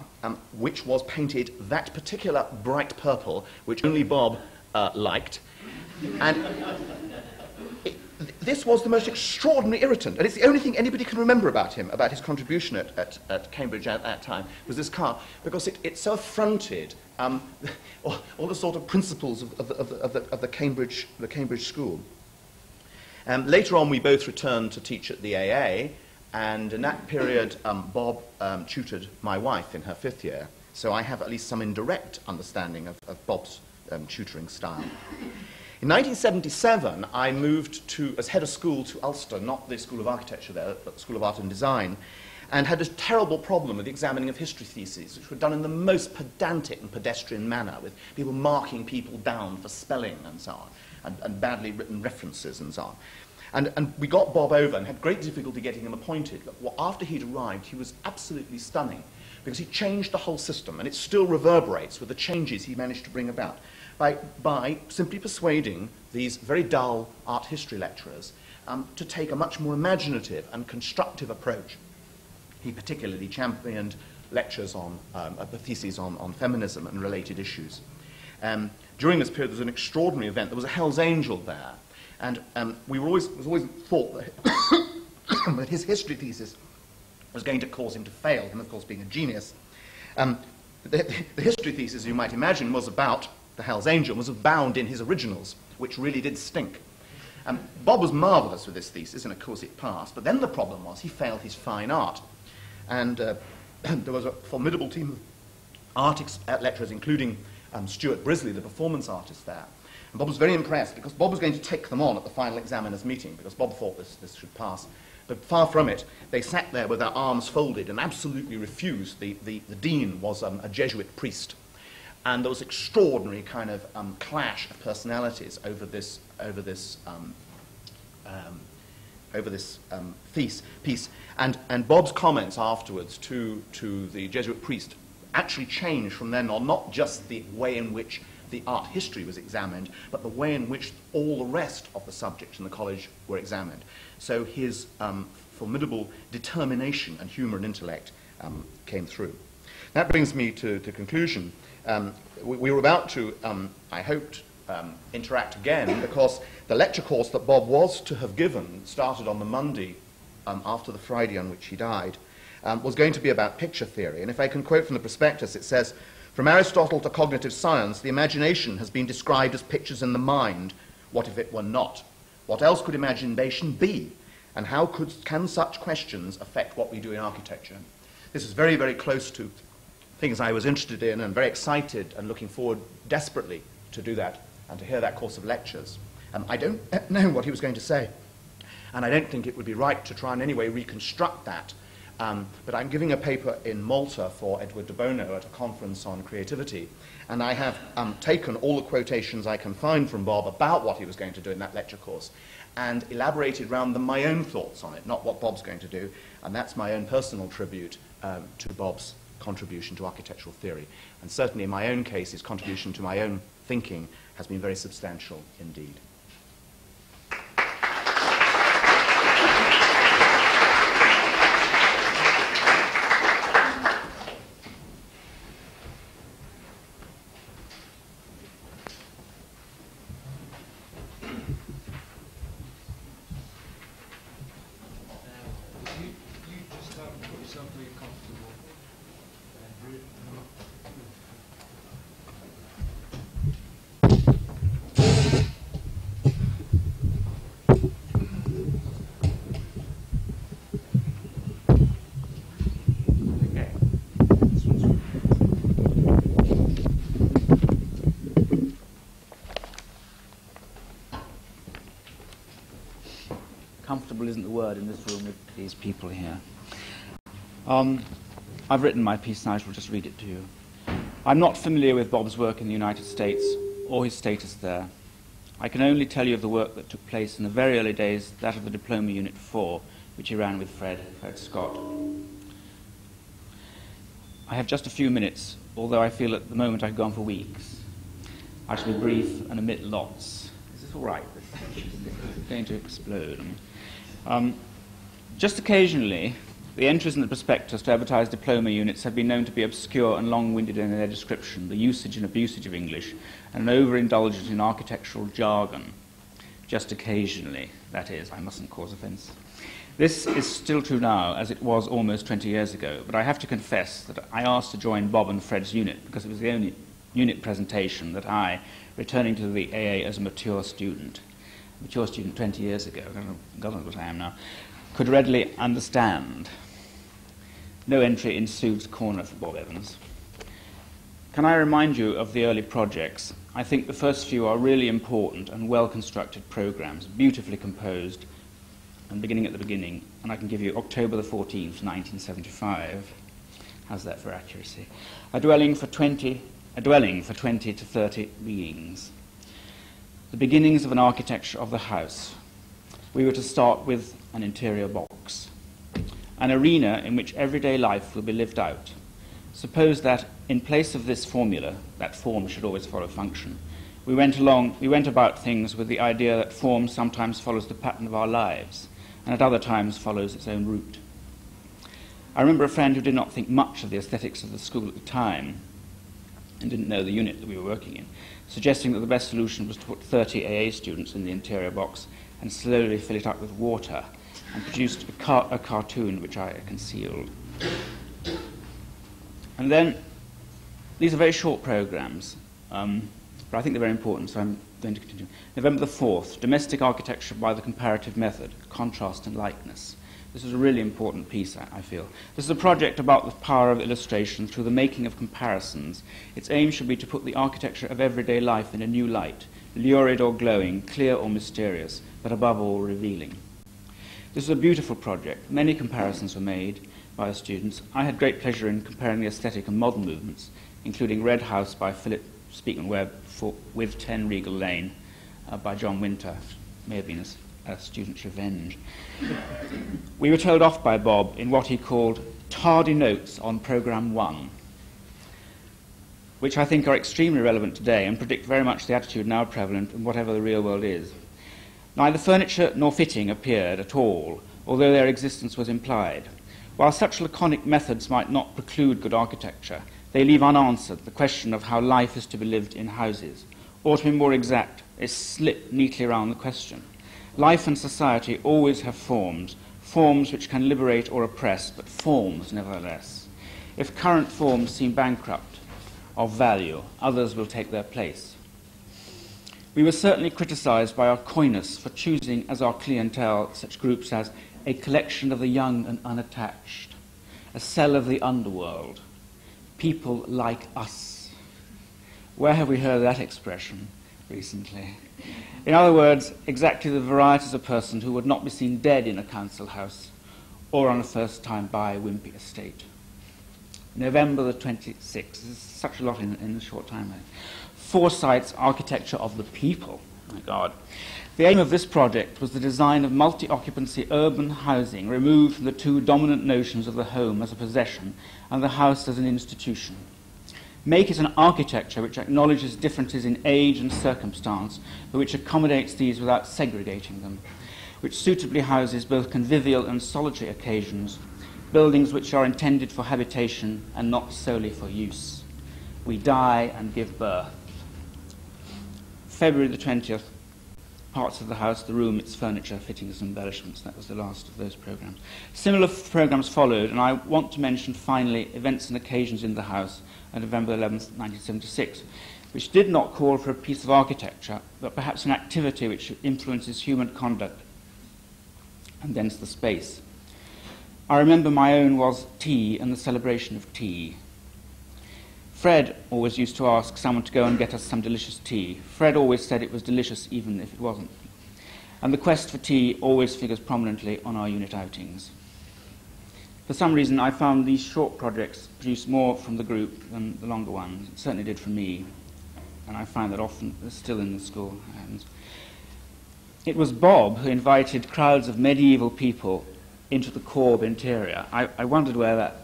which was painted that particular bright purple, which only Bob liked. And this was the most extraordinary irritant, and it's the only thing anybody can remember about him, about his contribution at Cambridge at that time, was this car, because it so affronted all the sort of principles of the Cambridge school. Later on, we both returned to teach at the AA, and in that period, Bob tutored my wife in her 5th year, so I have at least some indirect understanding of Bob's tutoring style. In 1977, I moved as head of school to Ulster, not the School of Architecture there, but the School of Art and Design, and had a terrible problem with the examining of history theses, which were done in the most pedantic and pedestrian manner, with people marking people down for spelling and so on, and badly written references and so on. And we got Bob over and had great difficulty getting him appointed. But after he'd arrived, he was absolutely stunning, because he changed the whole system, and it still reverberates with the changes he managed to bring about by simply persuading these very dull art history lecturers to take a much more imaginative and constructive approach. He particularly championed lectures on theses on feminism and related issues. During this period, there was an extraordinary event. There was a Hell's Angel there, and it was always thought that, that his history thesis was going to cause him to fail, him, of course, being a genius. The history thesis, you might imagine, was about the Hell's Angel, was bound in his originals, which really did stink. Bob was marvellous with this thesis, and of course it passed, but then the problem was he failed his fine art. And there was a formidable team of art lecturers, including Stuart Brisley, the performance artist there. And Bob was very impressed, because Bob was going to take them on at the final examiners meeting, because Bob thought this should pass. But far from it, they sat there with their arms folded and absolutely refused. The dean was a Jesuit priest. And there was extraordinary kind of clash of personalities over this piece. And Bob's comments afterwards to the Jesuit priest actually changed from then on, not just the way in which the art history was examined, but the way in which all the rest of the subjects in the college were examined. So his formidable determination and humour and intellect came through. That brings me to conclusion. We were about to, I hoped, interact again, because the lecture course that Bob was to have given started on the Monday after the Friday on which he died, was going to be about picture theory. And if I can quote from the prospectus, it says, "From Aristotle to cognitive science, the imagination has been described as pictures in the mind. What if it were not? What else could imagination be? And how can such questions affect what we do in architecture?" This is very, very close to things I was interested in, and very excited and looking forward desperately to do that and to hear that course of lectures. I don't know what he was going to say, and I don't think it would be right to try in any way reconstruct that. But I'm giving a paper in Malta for Edward de Bono at a conference on creativity, and I have taken all the quotations I can find from Bob about what he was going to do in that lecture course and elaborated around them my own thoughts on it, not what Bob's going to do, and that's my own personal tribute to Bob's contribution to architectural theory. And certainly in my own case, his contribution to my own thinking has been very substantial indeed. Comfortable isn't the word in this room with these people here. I've written my piece and I shall just read it to you. I'm not familiar with Bob's work in the United States or his status there. I can only tell you of the work that took place in the very early days, that of the Diploma Unit 4, which he ran with Fred Scott. I have just a few minutes, although I feel at the moment I could go on for weeks. I shall be brief and omit lots. Is this all right? This is going to explode. Just occasionally, the entries in the prospectus to advertise diploma units have been known to be obscure and long-winded in their description, the usage and abusage of English, and an overindulgence in architectural jargon. Just occasionally, that is, I mustn't cause offence. This is still true now, as it was almost 20 years ago, but I have to confess that I asked to join Bob and Fred's unit because it was the only unit presentation that I, returning to the AA as a mature student, mature student 20 years ago, God knows what I am now, could readily understand. No entry in Sue's corner for Bob Evans. Can I remind you of the early projects? I think the first few are really important and well-constructed programs, beautifully composed, and beginning at the beginning. And I can give you October the 14th, 1975. How's that for accuracy? A dwelling for 20 to 30 beings. The beginnings of an architecture of the house. We were to start with an interior box. An arena in which everyday life will be lived out. Suppose that in place of this formula, that form should always follow function, we went about things with the idea that form sometimes follows the pattern of our lives, and at other times follows its own route. I remember a friend who did not think much of the aesthetics of the school at the time, and didn't know the unit that we were working in, suggesting that the best solution was to put 30 AA students in the interior box and slowly fill it up with water, and produced a cartoon which I concealed. And then, these are very short programs, but I think they're very important, so I'm going to continue. November the 4th, Domestic Architecture by the Comparative Method, Contrast and Likeness. This is a really important piece, I feel. This is a project about the power of illustration through the making of comparisons. Its aim should be to put the architecture of everyday life in a new light, lurid or glowing, clear or mysterious, but above all revealing. This is a beautiful project. Many comparisons were made by the students. I had great pleasure in comparing the aesthetic and modern movements, including Red House by Philip Speakman Webb with 10 Regal Lane by John Winter. May have been a student's revenge. We were told off by Bob in what he called tardy notes on Programme 1, which I think are extremely relevant today and predict very much the attitude now prevalent in whatever the real world is. Neither furniture nor fitting appeared at all, although their existence was implied. While such laconic methods might not preclude good architecture, they leave unanswered the question of how life is to be lived in houses, or to be more exact, is slip neatly around the question. Life and society always have forms, forms which can liberate or oppress, but forms nevertheless. If current forms seem bankrupt of value, others will take their place. We were certainly criticised by our coyness for choosing as our clientele such groups as a collection of the young and unattached, a cell of the underworld, people like us. Where have we heard that expression recently? In other words, exactly the varieties of person who would not be seen dead in a council house or on a first-time buy wimpy estate. November the 26th. There's such a lot in a short time. Forsyth's Architecture of the People. My God. The aim of this project was the design of multi-occupancy urban housing removed from the two dominant notions of the home as a possession and the house as an institution. Make it an architecture which acknowledges differences in age and circumstance, but which accommodates these without segregating them, which suitably houses both convivial and solitary occasions, buildings which are intended for habitation and not solely for use. We die and give birth. February the 20th, parts of the house, the room, its furniture, fittings and embellishments. That was the last of those programs. Similar programs followed, and I want to mention finally events and occasions in the house on November 11th, 1976, which did not call for a piece of architecture, but perhaps an activity which influences human conduct, and thence the space. I remember my own was tea and the celebration of tea. Fred always used to ask someone to go and get us some delicious tea. Fred always said it was delicious even if it wasn't. And the quest for tea always figures prominently on our unit outings. For some reason, I found these short projects produce more from the group than the longer ones. It certainly did for me, and I find that often still in the school happens. It was Bob who invited crowds of medieval people into the Corb interior. I wondered where that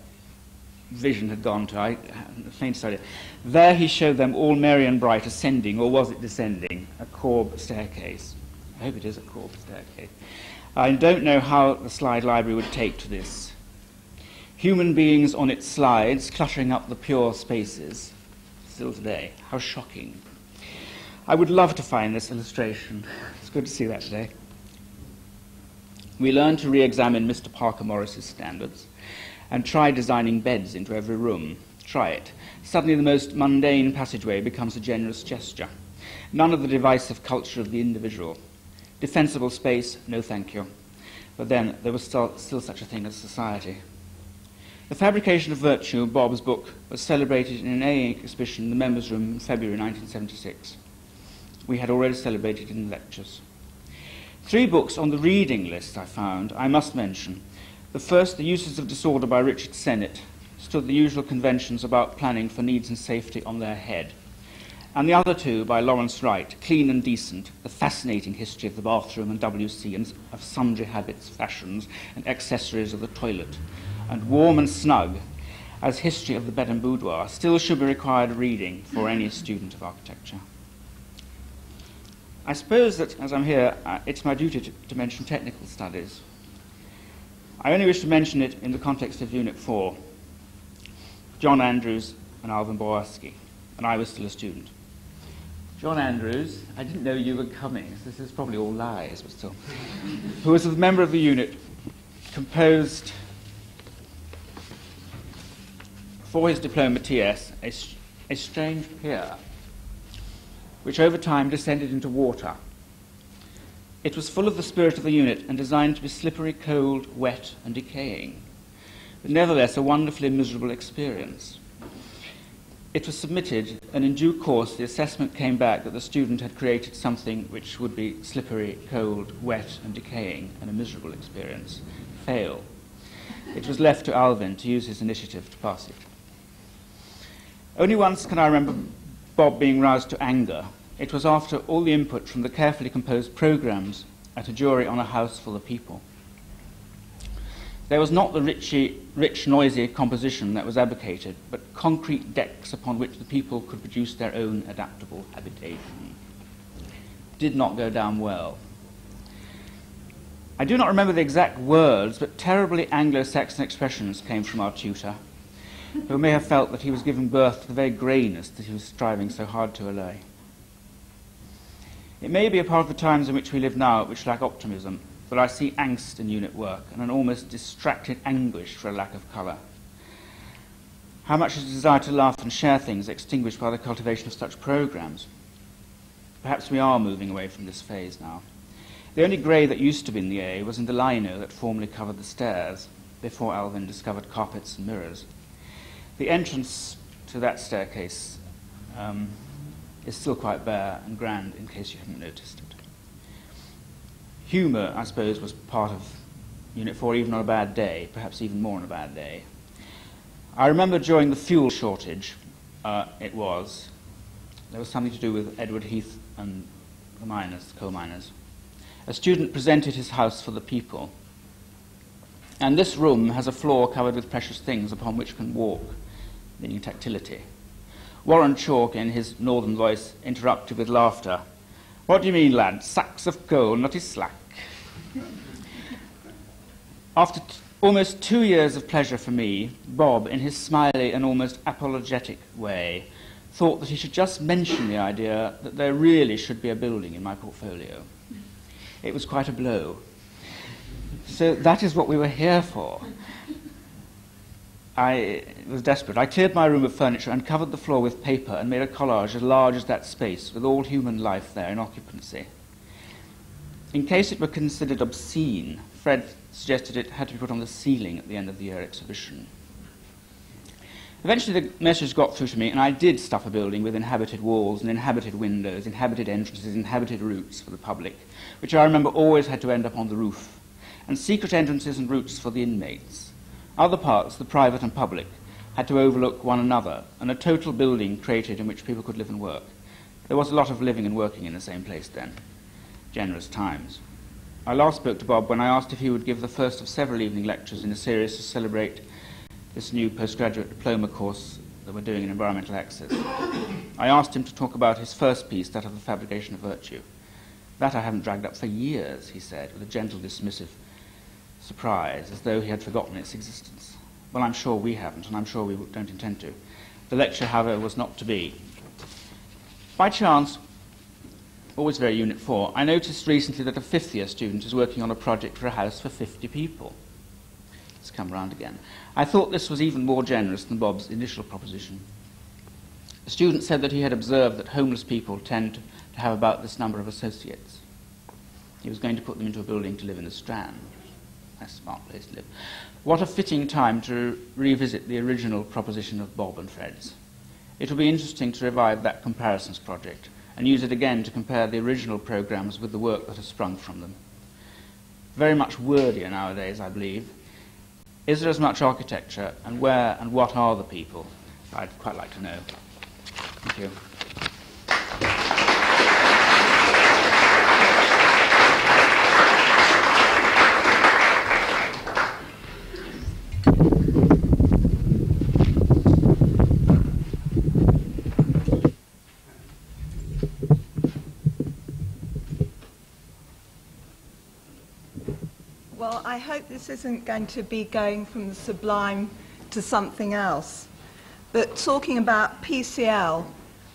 vision had gone to. I had a faint idea. There he showed them all merry and bright ascending, or was it descending, a Corb staircase. I hope it is a Corb staircase. I don't know how the slide library would take to this. Human beings on its slides, cluttering up the pure spaces. Still today. How shocking. I would love to find this illustration. It's good to see that today. We learned to re-examine Mr. Parker Morris's standards and try designing beds into every room. Try it. Suddenly the most mundane passageway becomes a generous gesture. None of the divisive culture of the individual. Defensible space, no thank you. But then there was still such a thing as society. The Fabrication of Virtue, Bob's book, was celebrated in an AA exhibition in the members' room in February 1976. We had already celebrated in lectures. 3 books on the reading list I found, I must mention. The first, The Uses of Disorder by Richard Sennett, stood the usual conventions about planning for needs and safety on their head. And the other 2 by Lawrence Wright, Clean and Decent, the fascinating history of the bathroom and WC and of sundry habits, fashions, and accessories of the toilet, and Warm and Snug, as history of the bed and boudoir, still should be required reading for any student of architecture. I suppose that, as I'm here, it's my duty to mention technical studies. I only wish to mention it in the context of Unit 4, John Andrews and Alvin Bowarski, and I was still a student. John Andrews, I didn't know you were coming, so this is probably all lies, but still, who was a member of the unit, composed for his diploma TS a strange pier, which over time descended into water. It was full of the spirit of the unit and designed to be slippery, cold, wet, and decaying, but nevertheless a wonderfully miserable experience. It was submitted, and in due course the assessment came back that the student had created something which would be slippery, cold, wet, and decaying, and a miserable experience. Fail. It was left to Alvin to use his initiative to pass it. Only once can I remember Bob being roused to anger. It was after all the input from the carefully composed programmes at a jury on a house full of people. There was not the rich, noisy composition that was advocated, but concrete decks upon which the people could produce their own adaptable habitation. Did not go down well. I do not remember the exact words, but terribly Anglo-Saxon expressions came from our tutor, who may have felt that he was giving birth to the very greyness that he was striving so hard to allay. It may be a part of the times in which we live now which lack optimism, but I see angst in unit work and an almost distracted anguish for a lack of colour. How much is the desire to laugh and share things extinguished by the cultivation of such programmes? Perhaps we are moving away from this phase now. The only grey that used to be in the A was in the lino that formerly covered the stairs, before Alvin discovered carpets and mirrors. The entrance to that staircase is still quite bare and grand, in case you haven't noticed it. Humour, I suppose, was part of Unit 4, even on a bad day, perhaps even more on a bad day. I remember during the fuel shortage, there was something to do with Edward Heath and the miners, the coal miners. A student presented his house for the people. And this room has a floor covered with precious things upon which can walk, meaning tactility. Warren Chalk, in his northern voice, interrupted with laughter. "What do you mean, lad? Sacks of coal, not his slack." After almost 2 years of pleasure for me, Bob, in his smiley and almost apologetic way, thought that he should just mention the idea that there really should be a building in my portfolio. It was quite a blow. So that is what we were here for. I was desperate. I cleared my room of furniture and covered the floor with paper and made a collage as large as that space, with all human life there in occupancy. In case it were considered obscene, Fred suggested it had to be put on the ceiling at the end of the year exhibition. Eventually the message got through to me, and I did stuff a building with inhabited walls and inhabited windows, inhabited entrances, inhabited routes for the public, which I remember always had to end up on the roof, and secret entrances and routes for the inmates. Other parts, the private and public, had to overlook one another, and a total building created in which people could live and work. There was a lot of living and working in the same place then. Generous times. I last spoke to Bob when I asked if he would give the first of several evening lectures in a series to celebrate this new postgraduate diploma course that we're doing in environmental access. I asked him to talk about his first piece, that of the Fabrication of Virtue. That I haven't dragged up for years, he said, with a gentle dismissive surprise, as though he had forgotten its existence. Well, I'm sure we haven't, and I'm sure we don't intend to. The lecture, however, was not to be. By chance, always very Unit 4, I noticed recently that a fifth-year student is working on a project for a house for 50 people. It's come round again. I thought this was even more generous than Bob's initial proposition. The student said that he had observed that homeless people tend to have about this number of associates. He was going to put them into a building to live in the Strand. A smart place to live. What a fitting time to revisit the original proposition of Bob and Fred's. It will be interesting to revive that comparisons project and use it again to compare the original programmes with the work that has sprung from them. Very much wordier nowadays, I believe. Is there as much architecture, and where and what are the people? I'd quite like to know. Thank you. Well, I hope this isn't going to be going from the sublime to something else. But talking about PCL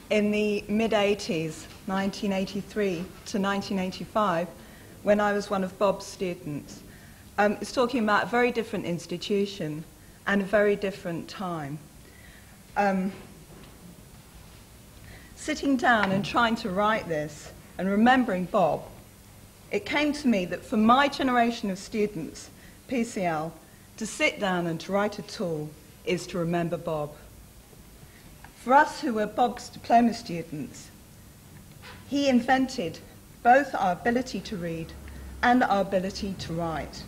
in the mid-80s, 1983 to 1985, when I was one of Bob's students, it's talking about a very different institution and a very different time. Sitting down and trying to write this and remembering Bob, it came to me that for my generation of students, PCL, to sit down and to write at all is to remember Bob. For us who were Bob's diploma students, he invented both our ability to read and our ability to write.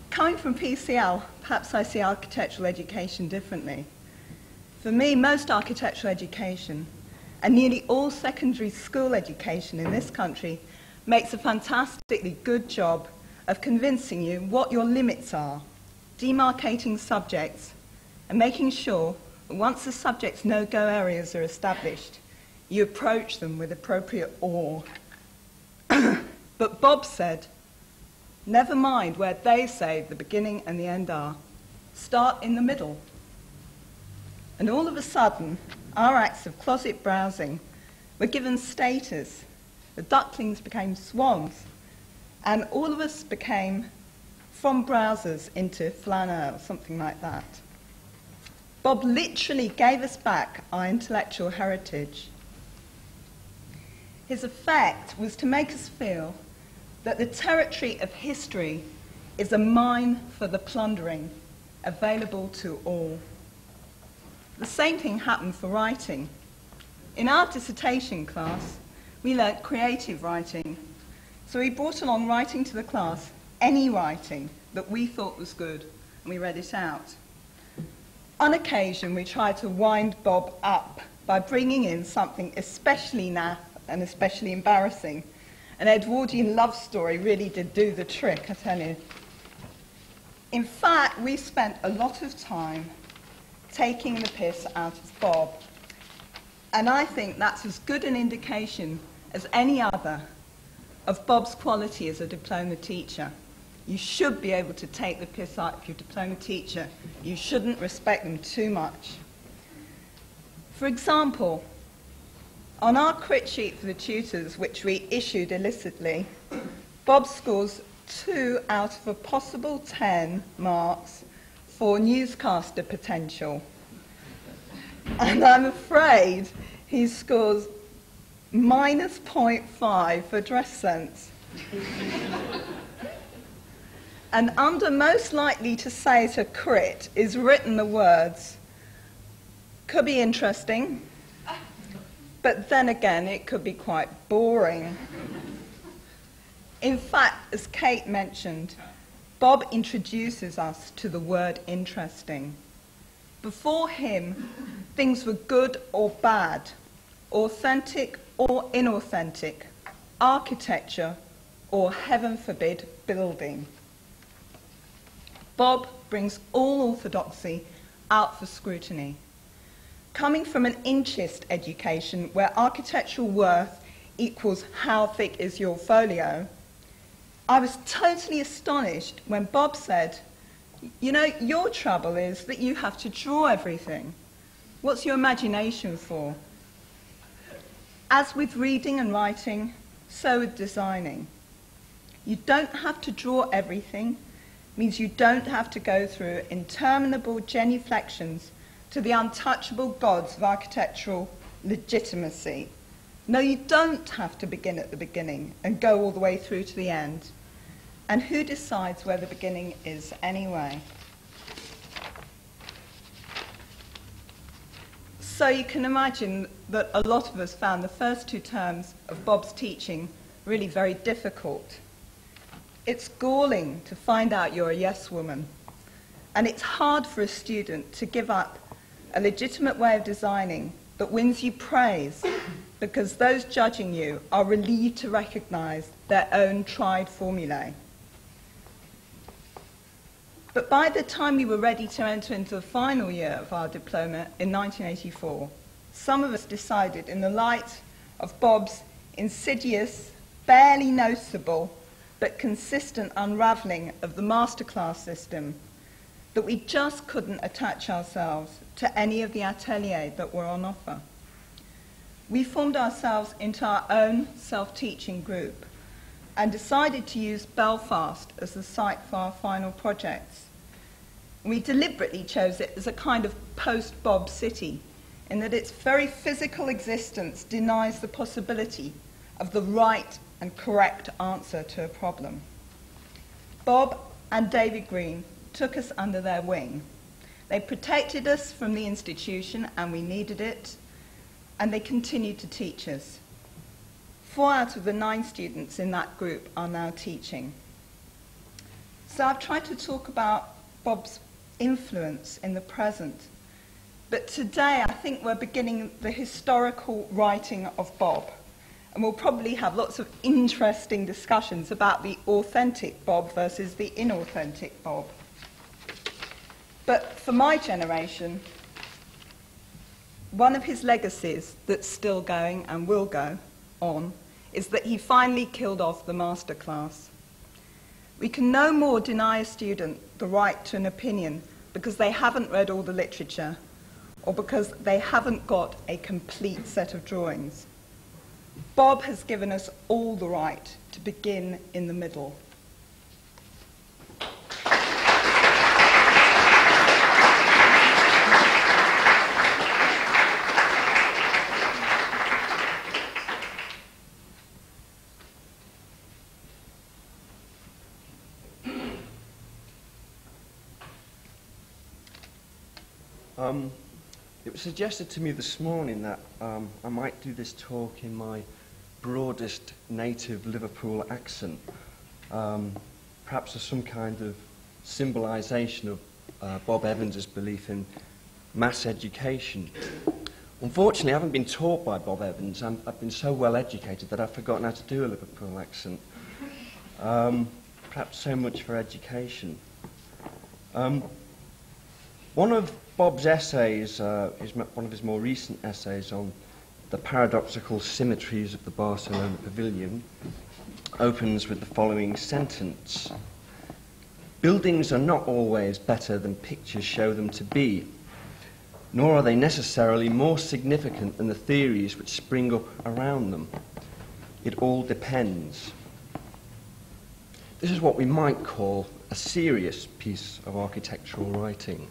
Coming from PCL, perhaps I see architectural education differently. For me, most architectural education and nearly all secondary school education in this country makes a fantastically good job of convincing you what your limits are, demarcating subjects, and making sure that once the subject's no-go areas are established, you approach them with appropriate awe. But Bob said, never mind where they say the beginning and the end are, start in the middle. And all of a sudden, our acts of closet browsing were given status. The ducklings became swans, and all of us became from browsers into flaneur, something like that. Bob literally gave us back our intellectual heritage. His effect was to make us feel that the territory of history is a mine for the plundering, available to all. The same thing happened for writing. In our dissertation class, we learnt creative writing. So we brought along writing to the class, any writing that we thought was good, and we read it out. On occasion, we tried to wind Bob up by bringing in something especially naff and especially embarrassing. An Edwardian love story really did do the trick, I tell you. In fact, we spent a lot of time taking the piss out of Bob. And I think that's as good an indication as any other of Bob's quality as a diploma teacher. You should be able to take the piss out of your diploma teacher. You shouldn't respect them too much. For example, on our crit sheet for the tutors, which we issued illicitly, Bob scores 2 out of a possible 10 marks for newscaster potential. And I'm afraid he scores minus 0.5 for dress sense. And under most likely to say to crit is written the words, could be interesting, but then again it could be quite boring. In fact, as Kate mentioned, Bob introduces us to the word interesting. Before him, things were good or bad, authentic or inauthentic, architecture or, heaven forbid, building. Bob brings all orthodoxy out for scrutiny. Coming from an inchist education where architectural worth equals how thick is your folio, I was totally astonished when Bob said, you know, your trouble is that you have to draw everything. What's your imagination for? As with reading and writing, so with designing. You don't have to draw everything, means you don't have to go through interminable genuflections to the untouchable gods of architectural legitimacy. No, you don't have to begin at the beginning and go all the way through to the end. And who decides where the beginning is anyway? So you can imagine that a lot of us found the first 2 terms of Bob's teaching really very difficult. It's galling to find out you're a yes woman, and it's hard for a student to give up a legitimate way of designing that wins you praise because those judging you are relieved to recognize their own tried formulae. But by the time we were ready to enter into the final year of our diploma in 1984, some of us decided, in the light of Bob's insidious, barely noticeable, but consistent unravelling of the masterclass system, that we just couldn't attach ourselves to any of the ateliers that were on offer. We formed ourselves into our own self-teaching group and decided to use Belfast as the site for our final projects. We deliberately chose it as a kind of post-Bob city, in that its very physical existence denies the possibility of the right and correct answer to a problem. Bob and David Greene took us under their wing. They protected us from the institution, and we needed it, and they continued to teach us. 4 out of the 9 students in that group are now teaching. So I've tried to talk about Bob's influence in the present, but today I think we're beginning the historical writing of Bob, and we'll probably have lots of interesting discussions about the authentic Bob versus the inauthentic Bob. But for my generation, one of his legacies that's still going and will go on is that he finally killed off the masterclass. We can no more deny a student the right to an opinion because they haven't read all the literature or because they haven't got a complete set of drawings. Bob has given us all the right to begin in the middle. It was suggested to me this morning that I might do this talk in my broadest native Liverpool accent, perhaps as some kind of symbolisation of Bob Evans's belief in mass education. Unfortunately, I haven't been taught by Bob Evans. I've been so well educated that I've forgotten how to do a Liverpool accent. Perhaps so much for education. One of Bob's essays, one of his more recent essays on the paradoxical symmetries of the Barcelona Pavilion, opens with the following sentence. Buildings are not always better than pictures show them to be, nor are they necessarily more significant than the theories which spring up around them. It all depends. This is what we might call a serious piece of architectural writing.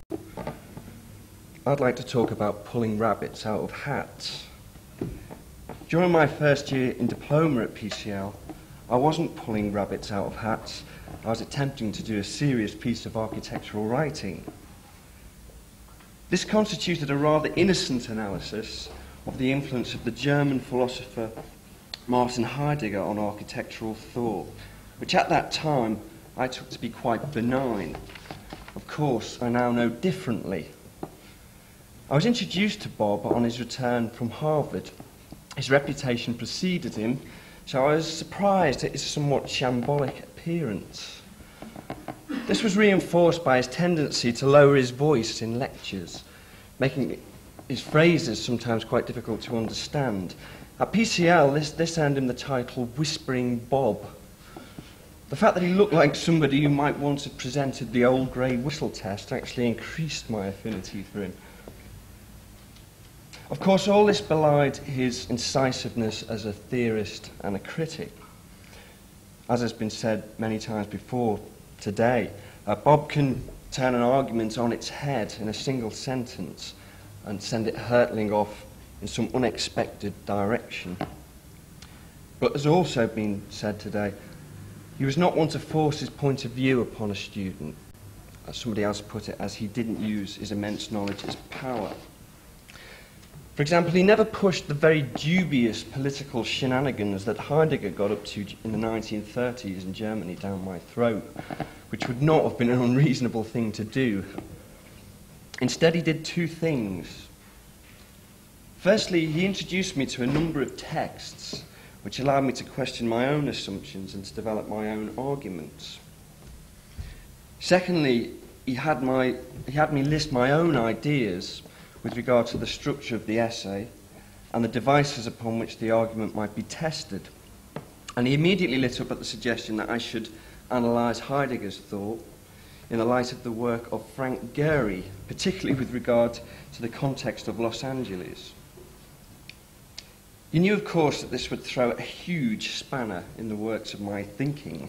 I'd like to talk about pulling rabbits out of hats. During my first year in diploma at PCL, I wasn't pulling rabbits out of hats. I was attempting to do a serious piece of architectural writing. This constituted a rather innocent analysis of the influence of the German philosopher Martin Heidegger on architectural thought, which at that time I took to be quite benign. Of course, I now know differently. I was introduced to Bob on his return from Harvard. His reputation preceded him, so I was surprised at his somewhat shambolic appearance. This was reinforced by his tendency to lower his voice in lectures, making his phrases sometimes quite difficult to understand. At PCL, this earned him the title Whispering Bob. The fact that he looked like somebody who might once have presented the old grey whistle test actually increased my affinity for him. Of course, all this belied his incisiveness as a theorist and a critic. As has been said many times before today, Bob can turn an argument on its head in a single sentence and send it hurtling off in some unexpected direction. But as also been said today, he was not one to force his point of view upon a student. As somebody else put it, as he didn't use his immense knowledge as power. For example, he never pushed the very dubious political shenanigans that Heidegger got up to in the 1930s in Germany down my throat, which would not have been an unreasonable thing to do. Instead, he did two things. Firstly, he introduced me to a number of texts which allowed me to question my own assumptions and to develop my own arguments. Secondly, he had me list my own ideas with regard to the structure of the essay and the devices upon which the argument might be tested. And he immediately lit up at the suggestion that I should analyse Heidegger's thought in the light of the work of Frank Gehry, particularly with regard to the context of Los Angeles. He knew, of course, that this would throw a huge spanner in the works of my thinking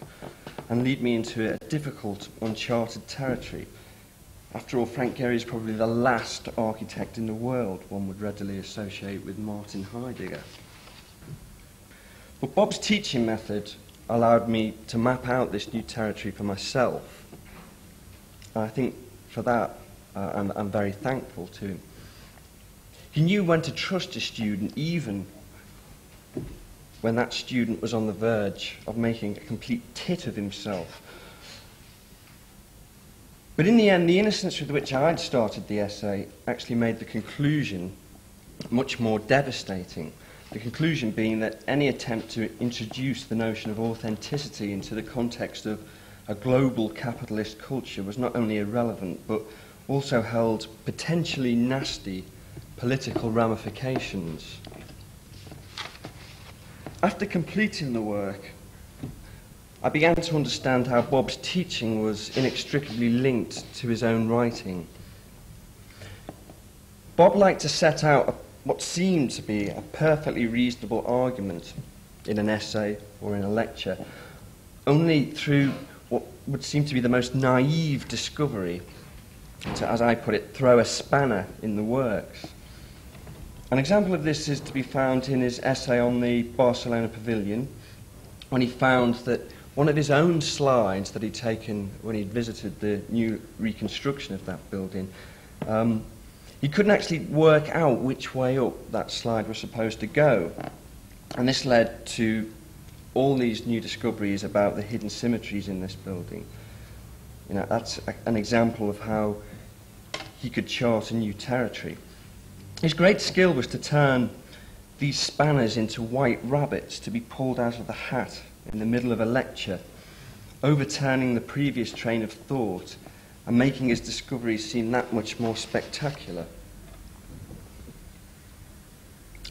and lead me into a difficult, uncharted territory. After all, Frank Gehry is probably the last architect in the world one would readily associate with Martin Heidegger. But Bob's teaching method allowed me to map out this new territory for myself. And I think for that, I'm very thankful to him. He knew when to trust a student, even when that student was on the verge of making a complete tit of himself. But in the end, the innocence with which I'd started the essay actually made the conclusion much more devastating. The conclusion being that any attempt to introduce the notion of authenticity into the context of a global capitalist culture was not only irrelevant, but also held potentially nasty political ramifications. After completing the work, I began to understand how Bob's teaching was inextricably linked to his own writing. Bob liked to set out what seemed to be a perfectly reasonable argument in an essay or in a lecture, only through what would seem to be the most naive discovery to, as I put it, throw a spanner in the works. An example of this is to be found in his essay on the Barcelona Pavilion, when he found that one of his own slides that he'd taken when he'd visited the new reconstruction of that building, he couldn't actually work out which way up that slide was supposed to go. And this led to all these new discoveries about the hidden symmetries in this building. You know, that's an example of how he could chart a new territory. His great skill was to turn these spanners into white rabbits to be pulled out of the hat in the middle of a lecture, overturning the previous train of thought and making his discoveries seem that much more spectacular.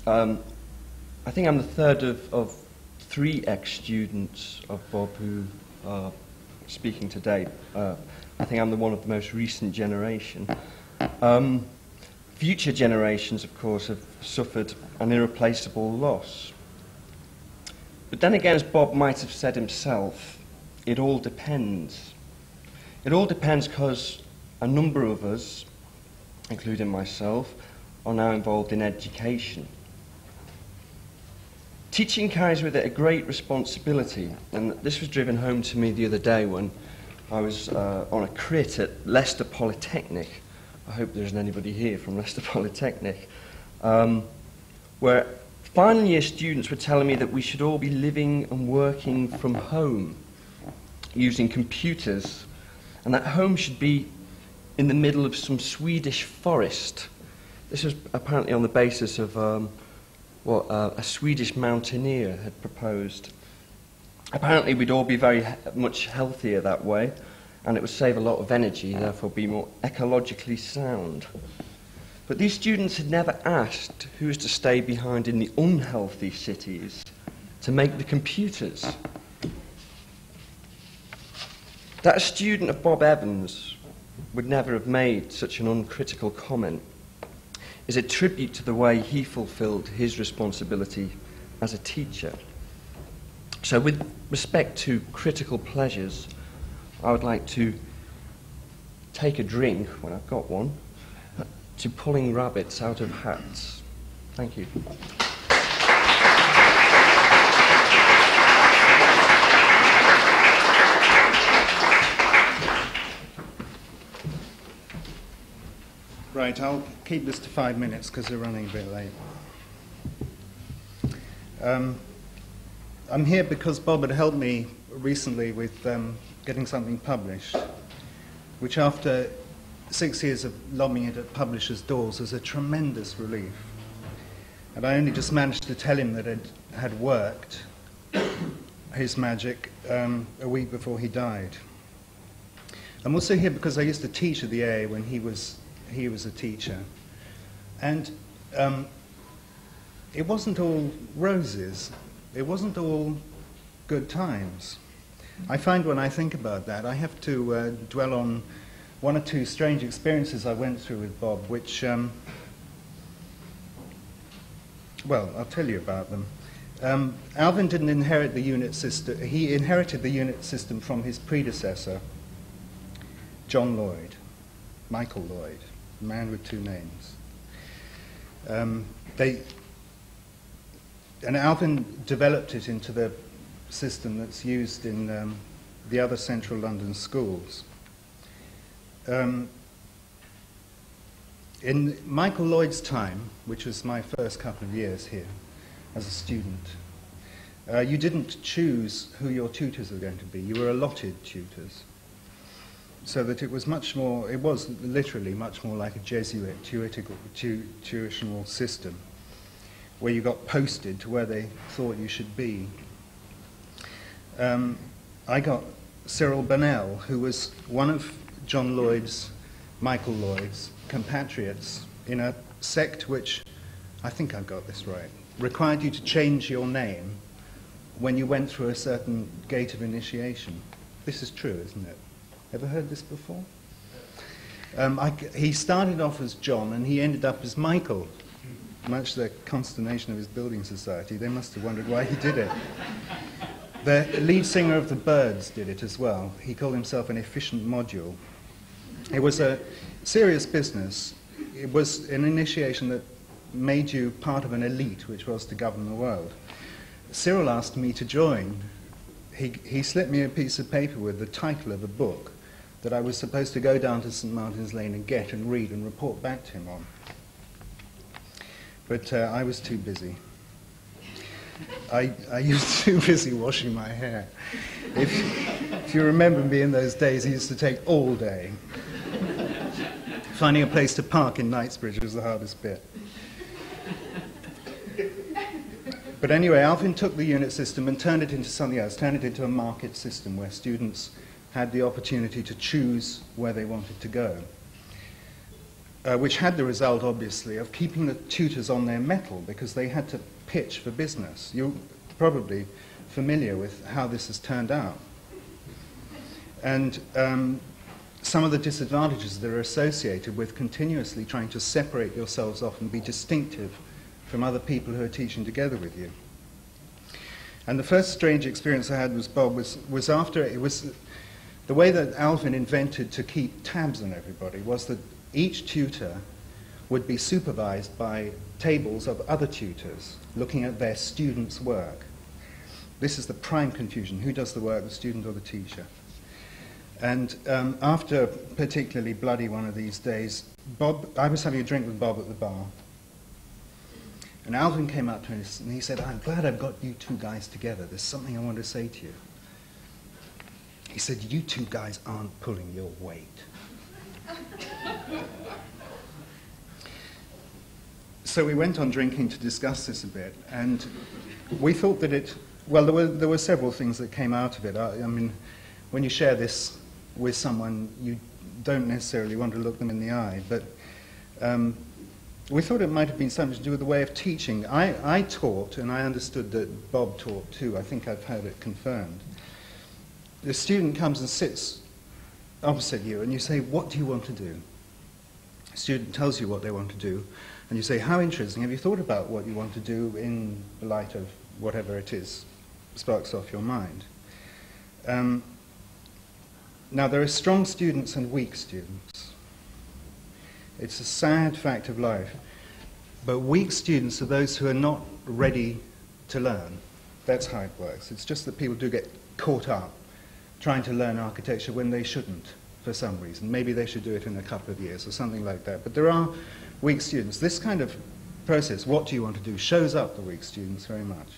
I think I'm the third of three ex-students of Bob who are speaking today. I think I'm the one of the most recent generation. Future generations, of course, have suffered an irreplaceable loss. But then again, as Bob might have said himself, it all depends. It all depends because a number of us, including myself, are now involved in education. Teaching carries with it a great responsibility, and this was driven home to me the other day when I was on a crit at Leicester Polytechnic. I hope there isn't anybody here from Leicester Polytechnic, where final year students were telling me that we should all be living and working from home, using computers, and that home should be in the middle of some Swedish forest. This was apparently on the basis of what a Swedish mountaineer had proposed. Apparently we'd all be very much healthier that way, and it would save a lot of energy, therefore be more ecologically sound. But these students had never asked who was to stay behind in the unhealthy cities to make the computers. That a student of Bob Evans would never have made such an uncritical comment is a tribute to the way he fulfilled his responsibility as a teacher. So with respect to critical pleasures, I would like to take a drink, when I've got one, to pulling rabbits out of hats. Thank you. Right, I'll keep this to 5 minutes because we're running a bit late. I'm here because Bob had helped me recently with getting something published, which after 6 years of lobbying it at publishers' doors was a tremendous relief. And I only just managed to tell him that it had worked, his magic, a week before he died. I'm also here because I used to teach at the AA when he was a teacher. And it wasn't all roses. It wasn't all good times. I find when I think about that, I have to dwell on one or two strange experiences I went through with Bob, which, well, I'll tell you about them. Alvin didn't inherit the unit system. He inherited the unit system from his predecessor, John Lloyd, Michael Lloyd, a man with two names. And Alvin developed it into the system that's used in the other Central London schools. In Michael Lloyd's time, which was my first couple of years here as a student, you didn't choose who your tutors were going to be. You were allotted tutors. So that it was much more, it was literally much more like a Jesuit tuitional system, where you got posted to where they thought you should be. I got Cyril Burnell, who was one of John Lloyd's, Michael Lloyd's compatriots in a sect which, I think I've got this right, required you to change your name when you went through a certain gate of initiation. This is true, isn't it? Ever heard this before? He started off as John and he ended up as Michael, much to the consternation of his building society. They must have wondered why he did it. The lead singer of the Byrds did it as well. He called himself an efficient module. It was a serious business. It was an initiation that made you part of an elite which was to govern the world. Cyril asked me to join. He slipped me a piece of paper with the title of a book that I was supposed to go down to St. Martin's Lane and get and read and report back to him on. But I was too busy. I was too busy washing my hair. If you remember me in those days, it used to take all day. Finding a place to park in Knightsbridge was the hardest bit. But anyway, Alvin took the unit system and turned it into something else, turned it into a market system where students had the opportunity to choose where they wanted to go, which had the result, obviously, of keeping the tutors on their mettle because they had to pitch for business. You're probably familiar with how this has turned out. And some of the disadvantages that are associated with continuously trying to separate yourselves off and be distinctive from other people who are teaching together with you. And the first strange experience I had with Bob was after it was the way that Alvin invented to keep tabs on everybody was that each tutor would be supervised by tables of other tutors looking at their students' work. This is the prime confusion. Who does the work, the student or the teacher? And after a particularly bloody one of these days, I was having a drink with Bob at the bar. And Alvin came up to me and he said, "I'm glad I've got you two guys together. There's something I want to say to you." He said, "You two guys aren't pulling your weight." So we went on drinking to discuss this a bit, and we thought that well, there were several things that came out of it. I mean, when you share this with someone, you don't necessarily want to look them in the eye, but we thought it might have been something to do with the way of teaching. I taught, and I understood that Bob taught too. I think I've heard it confirmed. The student comes and sits opposite you, and you say, "What do you want to do?" The student tells you what they want to do, and you say, "How interesting. Have you thought about what you want to do in the light of whatever it is sparks off your mind?" Now, there are strong students and weak students. It's a sad fact of life. But weak students are those who are not ready to learn. That's how it works. It's just that people do get caught up trying to learn architecture when they shouldn't. for some reason. Maybe they should do it in a couple of years or something like that. But there are weak students. This kind of process, what do you want to do, shows up the weak students very much.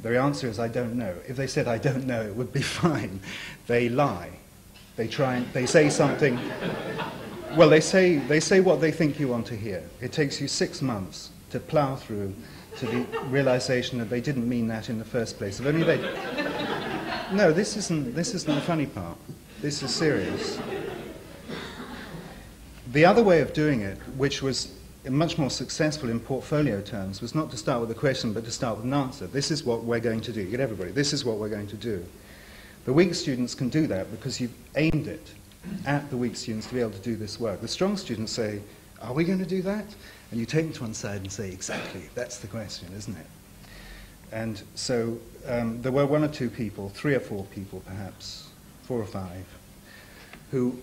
Their answer is, I don't know. If they said, I don't know, it would be fine. They lie. They say something. Well, they say what they think you want to hear. It takes you 6 months to plough through to the realization that they didn't mean that in the first place. If only they... No, this isn't the funny part. This is serious. The other way of doing it, which was much more successful in portfolio terms, was not to start with a question, but to start with an answer. This is what we're going to do. You get everybody. This is what we're going to do. The weak students can do that because you've aimed it at the weak students to be able to do this work. The strong students say, are we going to do that? And you take them to one side and say, exactly, that's the question, isn't it? And so there were 1 or 2 people, 3 or 4 people perhaps, 4 or 5, who,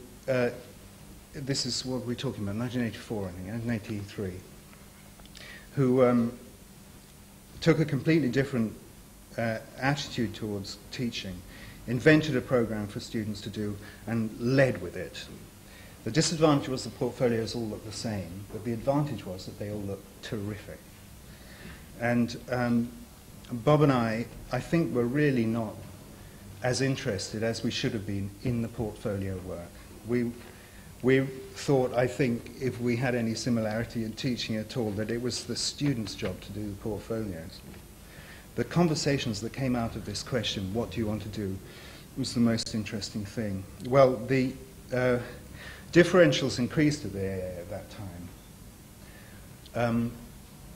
this is what we're talking about, 1984, I think, 1983, who took a completely different attitude towards teaching, invented a program for students to do, and led with it. The disadvantage was the portfolios all looked the same, but the advantage was that they all looked terrific. And Bob and I think, were really not as interested as we should have been in the portfolio work. We thought, I think, if we had any similarity in teaching at all, that it was the student's job to do the portfolios. The conversations that came out of this question, what do you want to do, was the most interesting thing. Well, the differentials increased at the AA at that time.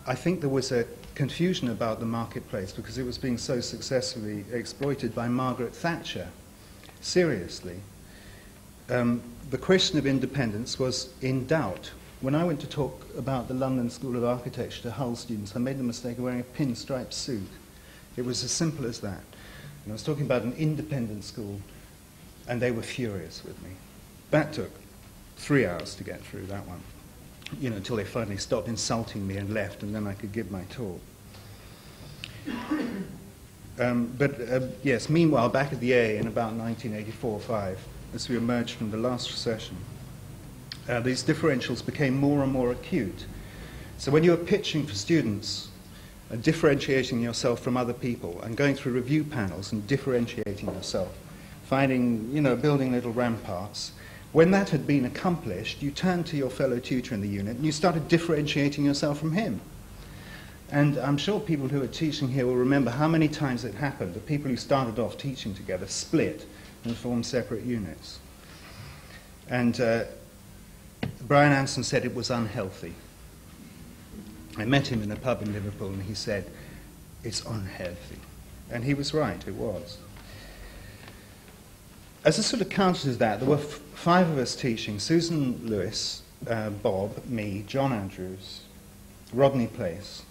I think there was a confusion about the marketplace because it was being so successfully exploited by Margaret Thatcher. Seriously. The question of independence was in doubt. When I went to talk about the London School of Architecture to Hull students, I made the mistake of wearing a pinstripe suit. It was as simple as that. And I was talking about an independent school, and they were furious with me. That took 3 hours to get through, that one. You know, until they finally stopped insulting me and left, and then I could give my talk. Yes, meanwhile, back at the A in about 1984-5, as we emerged from the last recession, these differentials became more and more acute. So when you were pitching for students, differentiating yourself from other people, and going through review panels and differentiating yourself, finding, you know, building little ramparts, when that had been accomplished, you turned to your fellow tutor in the unit and you started differentiating yourself from him. And I'm sure people who are teaching here will remember how many times it happened that people who started off teaching together split and formed separate units. And Brian Anson said it was unhealthy. I met him in a pub in Liverpool and he said, it's unhealthy. And he was right, it was. As a sort of counter to that, there were 5 of us teaching: Susan Lewis, Bob, me, John Andrews, Rodney Place,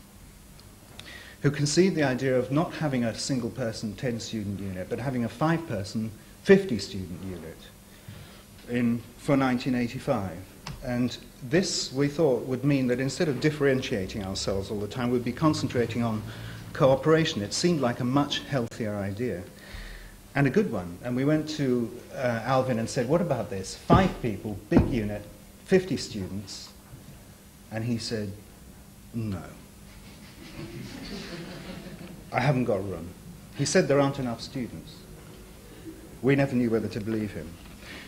who conceived the idea of not having a single-person 10-student unit, but having a 5-person 50-student unit for 1985. And this, we thought, would mean that instead of differentiating ourselves all the time, we'd be concentrating on cooperation. It seemed like a much healthier idea. And a good one. And we went to Alvin and said, what about this? 5 people, big unit, 50 students. And he said, no. I haven't got room. He said there aren't enough students. We never knew whether to believe him.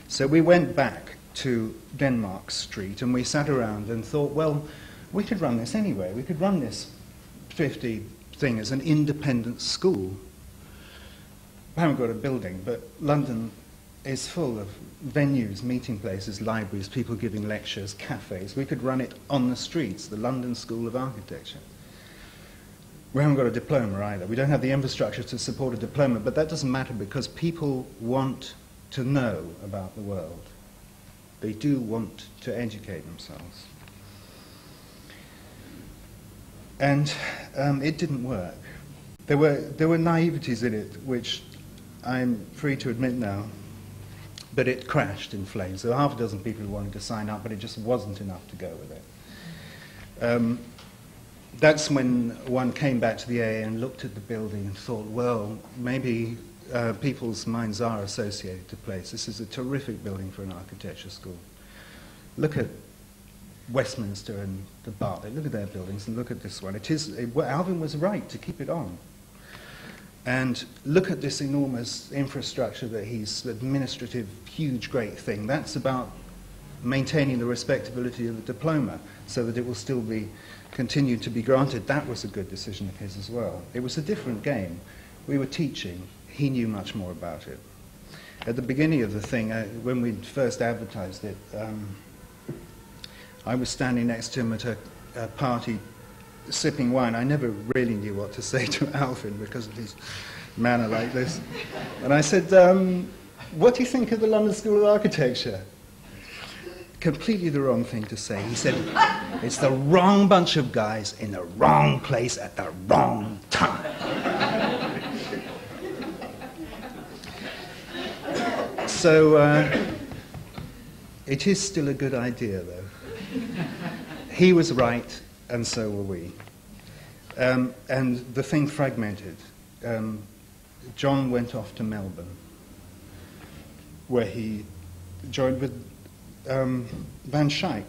So we went back to Denmark Street and we sat around and thought, well, we could run this anyway. We could run this 50 thing as an independent school. I haven't got a building, but London is full of venues, meeting places, libraries, people giving lectures, cafes. We could run it on the streets, the London School of Architecture. We haven't got a diploma either. We don't have the infrastructure to support a diploma, but that doesn't matter because people want to know about the world. They do want to educate themselves. And it didn't work. There were naiveties in it, which I'm free to admit now, but it crashed in flames. There were half a dozen people who wanted to sign up, but it just wasn't enough to go with it. That's when one came back to the AA and looked at the building and thought, well, maybe people's minds are associated to place. This is a terrific building for an architecture school. Look at Westminster and the Bartlett. Look at their buildings and look at this one. Alvin was right to keep it on. And look at this enormous infrastructure that he's, administrative, huge, great thing. That's about maintaining the respectability of the diploma so that it will still be continued to be granted. That was a good decision of his as well. It was a different game. We were teaching. He knew much more about it. At the beginning of the thing, when we first advertised it, I was standing next to him at a party sipping wine. I never really knew what to say to Alvin because of his manner like this. And I said, what do you think of the London School of Architecture? Completely the wrong thing to say. He said, it's the wrong bunch of guys in the wrong place at the wrong time. So it is still a good idea, though. He was right, and so were we. And the thing fragmented. John went off to Melbourne, where he joined with Van Schaik,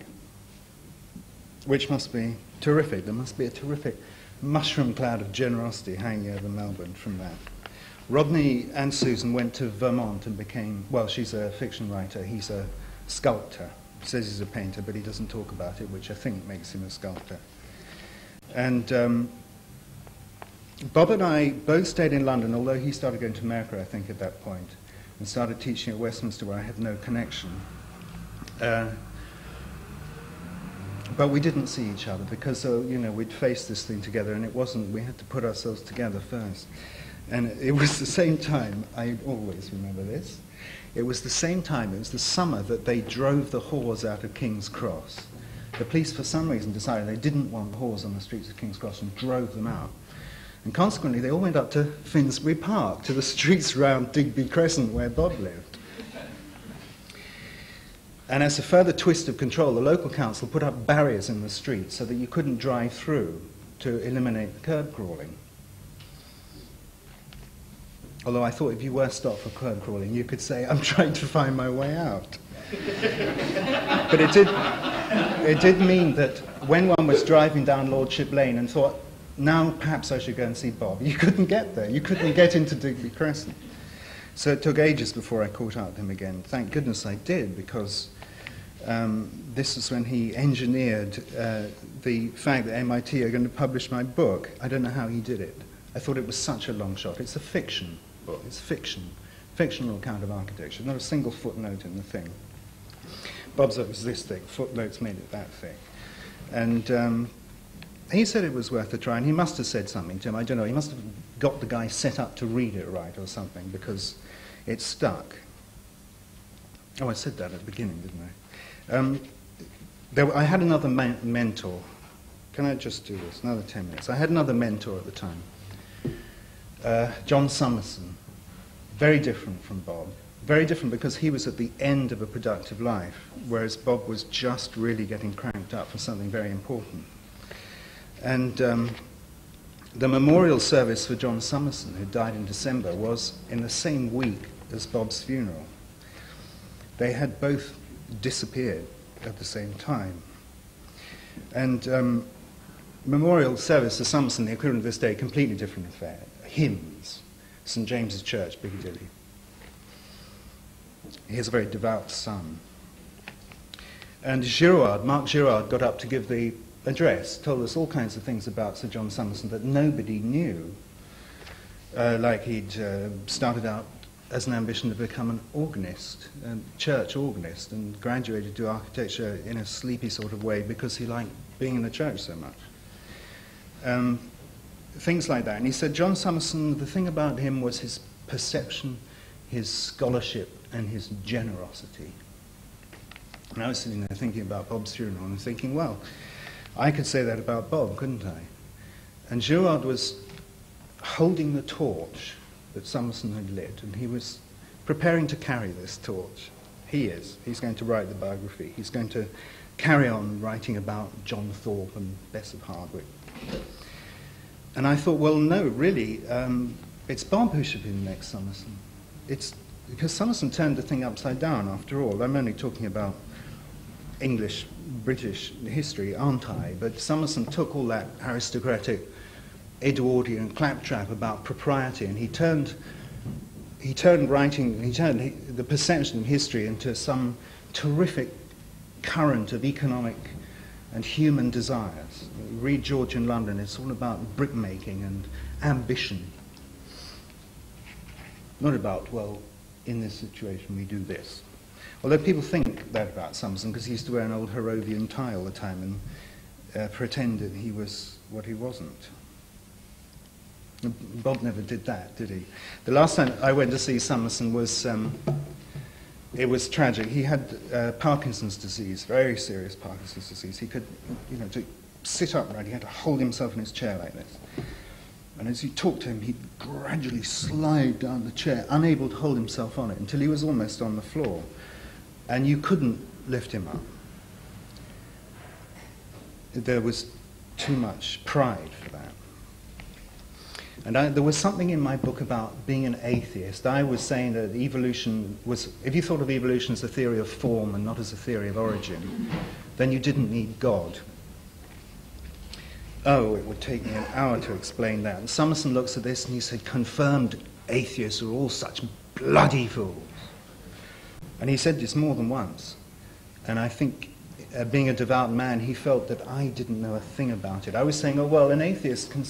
which must be terrific. There must be a terrific mushroom cloud of generosity hanging over Melbourne from that. Rodney and Susan went to Vermont and became, well, she's a fiction writer, he's a sculptor. He says he's a painter, but he doesn't talk about it, which I think makes him a sculptor. And Bob and I both stayed in London, although he started going to America, I think, at that point, and started teaching at Westminster, where I had no connection. But we didn't see each other because, you know, we'd faced this thing together, and it wasn't, we had to put ourselves together first. And it was the same time, I always remember this, it was the same time, it was the summer that they drove the whores out of King's Cross. The police, for some reason, decided they didn't want whores on the streets of King's Cross and drove them out. And consequently, they all went up to Finsbury Park, to the streets around Digby Crescent where Bob lived. And as a further twist of control, the local council put up barriers in the street so that you couldn't drive through to eliminate the curb crawling. Although I thought if you were stopped for curb crawling, you could say, I'm trying to find my way out. But it did mean that when one was driving down Lordship Lane and thought, now perhaps I should go and see Bob, you couldn't get there. You couldn't get into Digby Crescent. So it took ages before I caught up with him again. Thank goodness I did, because this is when he engineered the fact that MIT are going to publish my book. I don't know how he did it. I thought it was such a long shot. It's a fiction book. It's fiction. Fictional account of architecture. Not a single footnote in the thing. Bob's it was this thick. Footnotes made it that thick. And he said it was worth a try, and he must have said something to him. I don't know. He must have got the guy set up to read it right or something, because it stuck. Oh, I said that at the beginning, didn't I? I had another mentor. Can I just do this? Another 10 minutes. I had another mentor at the time. John Summerson. Very different from Bob. Very different because he was at the end of a productive life, whereas Bob was just really getting cranked up for something very important. And the memorial service for John Summerson, who died in December, was in the same week as Bob's funeral. They had both disappeared at the same time. And memorial service for Summerson, the equivalent of this day, completely different affair. Hymns, St. James's Church, Piccadilly. He has a very devout son. And Mark Girard got up to give the address, told us all kinds of things about Sir John Summerson that nobody knew. Like he'd started out as an ambition to become an organist, a church organist, and graduated to architecture in a sleepy sort of way because he liked being in the church so much. Things like that. And he said John Summerson, the thing about him was his perception, his scholarship, and his generosity. And I was sitting there thinking about Bob's funeral and thinking, well, I could say that about Bob, couldn't I? And Girard was holding the torch that Summerson had lit, and he was preparing to carry this torch. He is. He's going to write the biography. He's going to carry on writing about John Thorpe and Bess of Hardwick. And I thought, well, no, really, it's Bob who should be the next Summerson. It's because Summerson turned the thing upside down, after all. I'm only talking about English, British history, aren't I? But Summerson took all that aristocratic Edwardian claptrap about propriety, and he turned the perception of history into some terrific current of economic and human desires. Read George in London, it's all about brickmaking and ambition. Not about, well, in this situation we do this. Although people think that about Summerson, because he used to wear an old Harrovian tie all the time and pretend that he was what he wasn't. Bob never did that, did he? The last time I went to see Summerson was, it was tragic. He had Parkinson's disease, very serious Parkinson's disease. He could, to sit upright, he had to hold himself in his chair like this. And as you talked to him, he'd gradually slide down the chair, unable to hold himself on it, until he was almost on the floor. And you couldn't lift him up. There was too much pride for that. And there was something in my book about being an atheist. I was saying that evolution was, if you thought of evolution as a theory of form and not as a theory of origin, then you didn't need God. Oh, it would take me an hour to explain that. And Summerson looks at this and he said, confirmed atheists are all such bloody fools. And he said this more than once. And I think, being a devout man, he felt that I didn't know a thing about it. I was saying, oh, well, an atheist can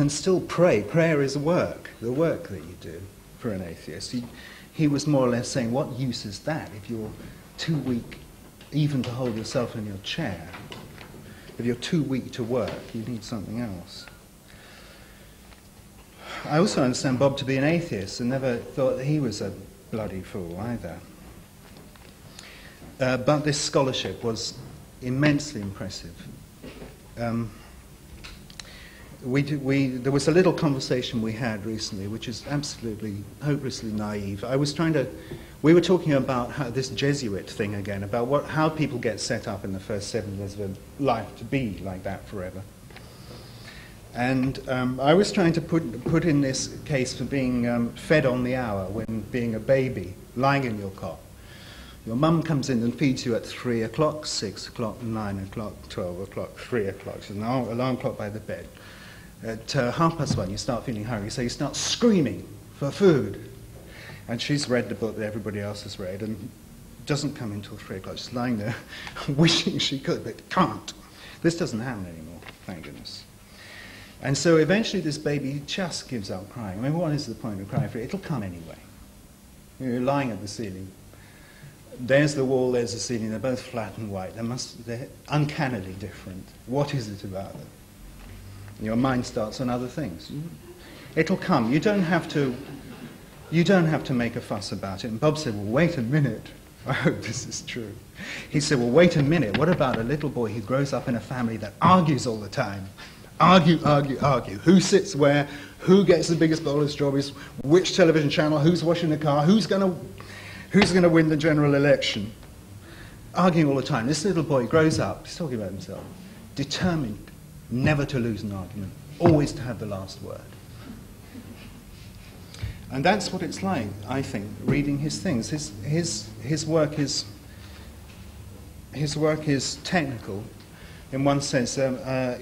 still pray. Prayer is work, the work that you do for an atheist. He was more or less saying, what use is that if you're too weak even to hold yourself in your chair? If you're too weak to work, you need something else. I also understand Bob to be an atheist and never thought that he was a bloody fool either. But this scholarship was immensely impressive. There was a little conversation we had recently, which is absolutely hopelessly naive. We were talking about this Jesuit thing again, about how people get set up in the first 7 years of life to be like that forever. And I was trying to put in this case for being fed on the hour when being a baby, lying in your cot. Your mum comes in and feeds you at 3 o'clock, 6 o'clock, 9 o'clock, 12 o'clock, 3 o'clock. There's an alarm clock by the bed. At 1:30 you start feeling hungry, so you start screaming for food. And she's read the book that everybody else has read and doesn't come until 3 o'clock. She's lying there wishing she could, but can't. This doesn't happen anymore, thank goodness. And so eventually this baby just gives up crying. I mean, what is the point of crying for it? It'll come anyway. You're lying at the ceiling. There's the wall, there's the ceiling. They're both flat and white. They're uncannily different. What is it about them? Your mind starts on other things. It'll come. You don't have to make a fuss about it. And Bob said, well, wait a minute. I hope this is true. He said, well, wait a minute. What about a little boy who grows up in a family that argues all the time? Argue, argue, argue. Who sits where? Who gets the biggest bowl of strawberries? Which television channel? Who's washing the car? Who's going to win the general election? Arguing all the time. This little boy grows up, he's talking about himself, determined never to lose an argument, always to have the last word. And that's what it's like, I think, reading his things. His work is technical. In one sense, I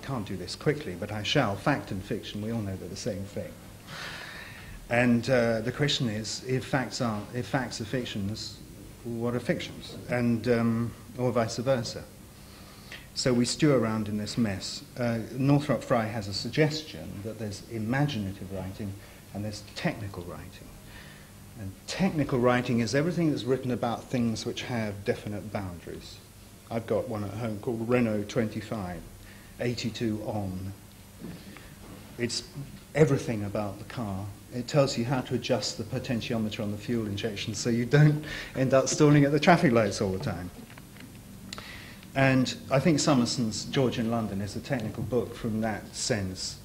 can't do this quickly, but I shall. Fact and fiction, we all know they're the same thing. And the question is, if facts are fictions, what are fictions? And or vice versa. So we stew around in this mess. Northrop Frye has a suggestion that there's imaginative writing and there's technical writing. And technical writing is everything that's written about things which have definite boundaries. I've got one at home called Renault 25, 82 on. It's everything about the car. It tells you how to adjust the potentiometer on the fuel injection so you don't end up stalling at the traffic lights all the time. And I think Summerson's George in London is a technical book from that sense.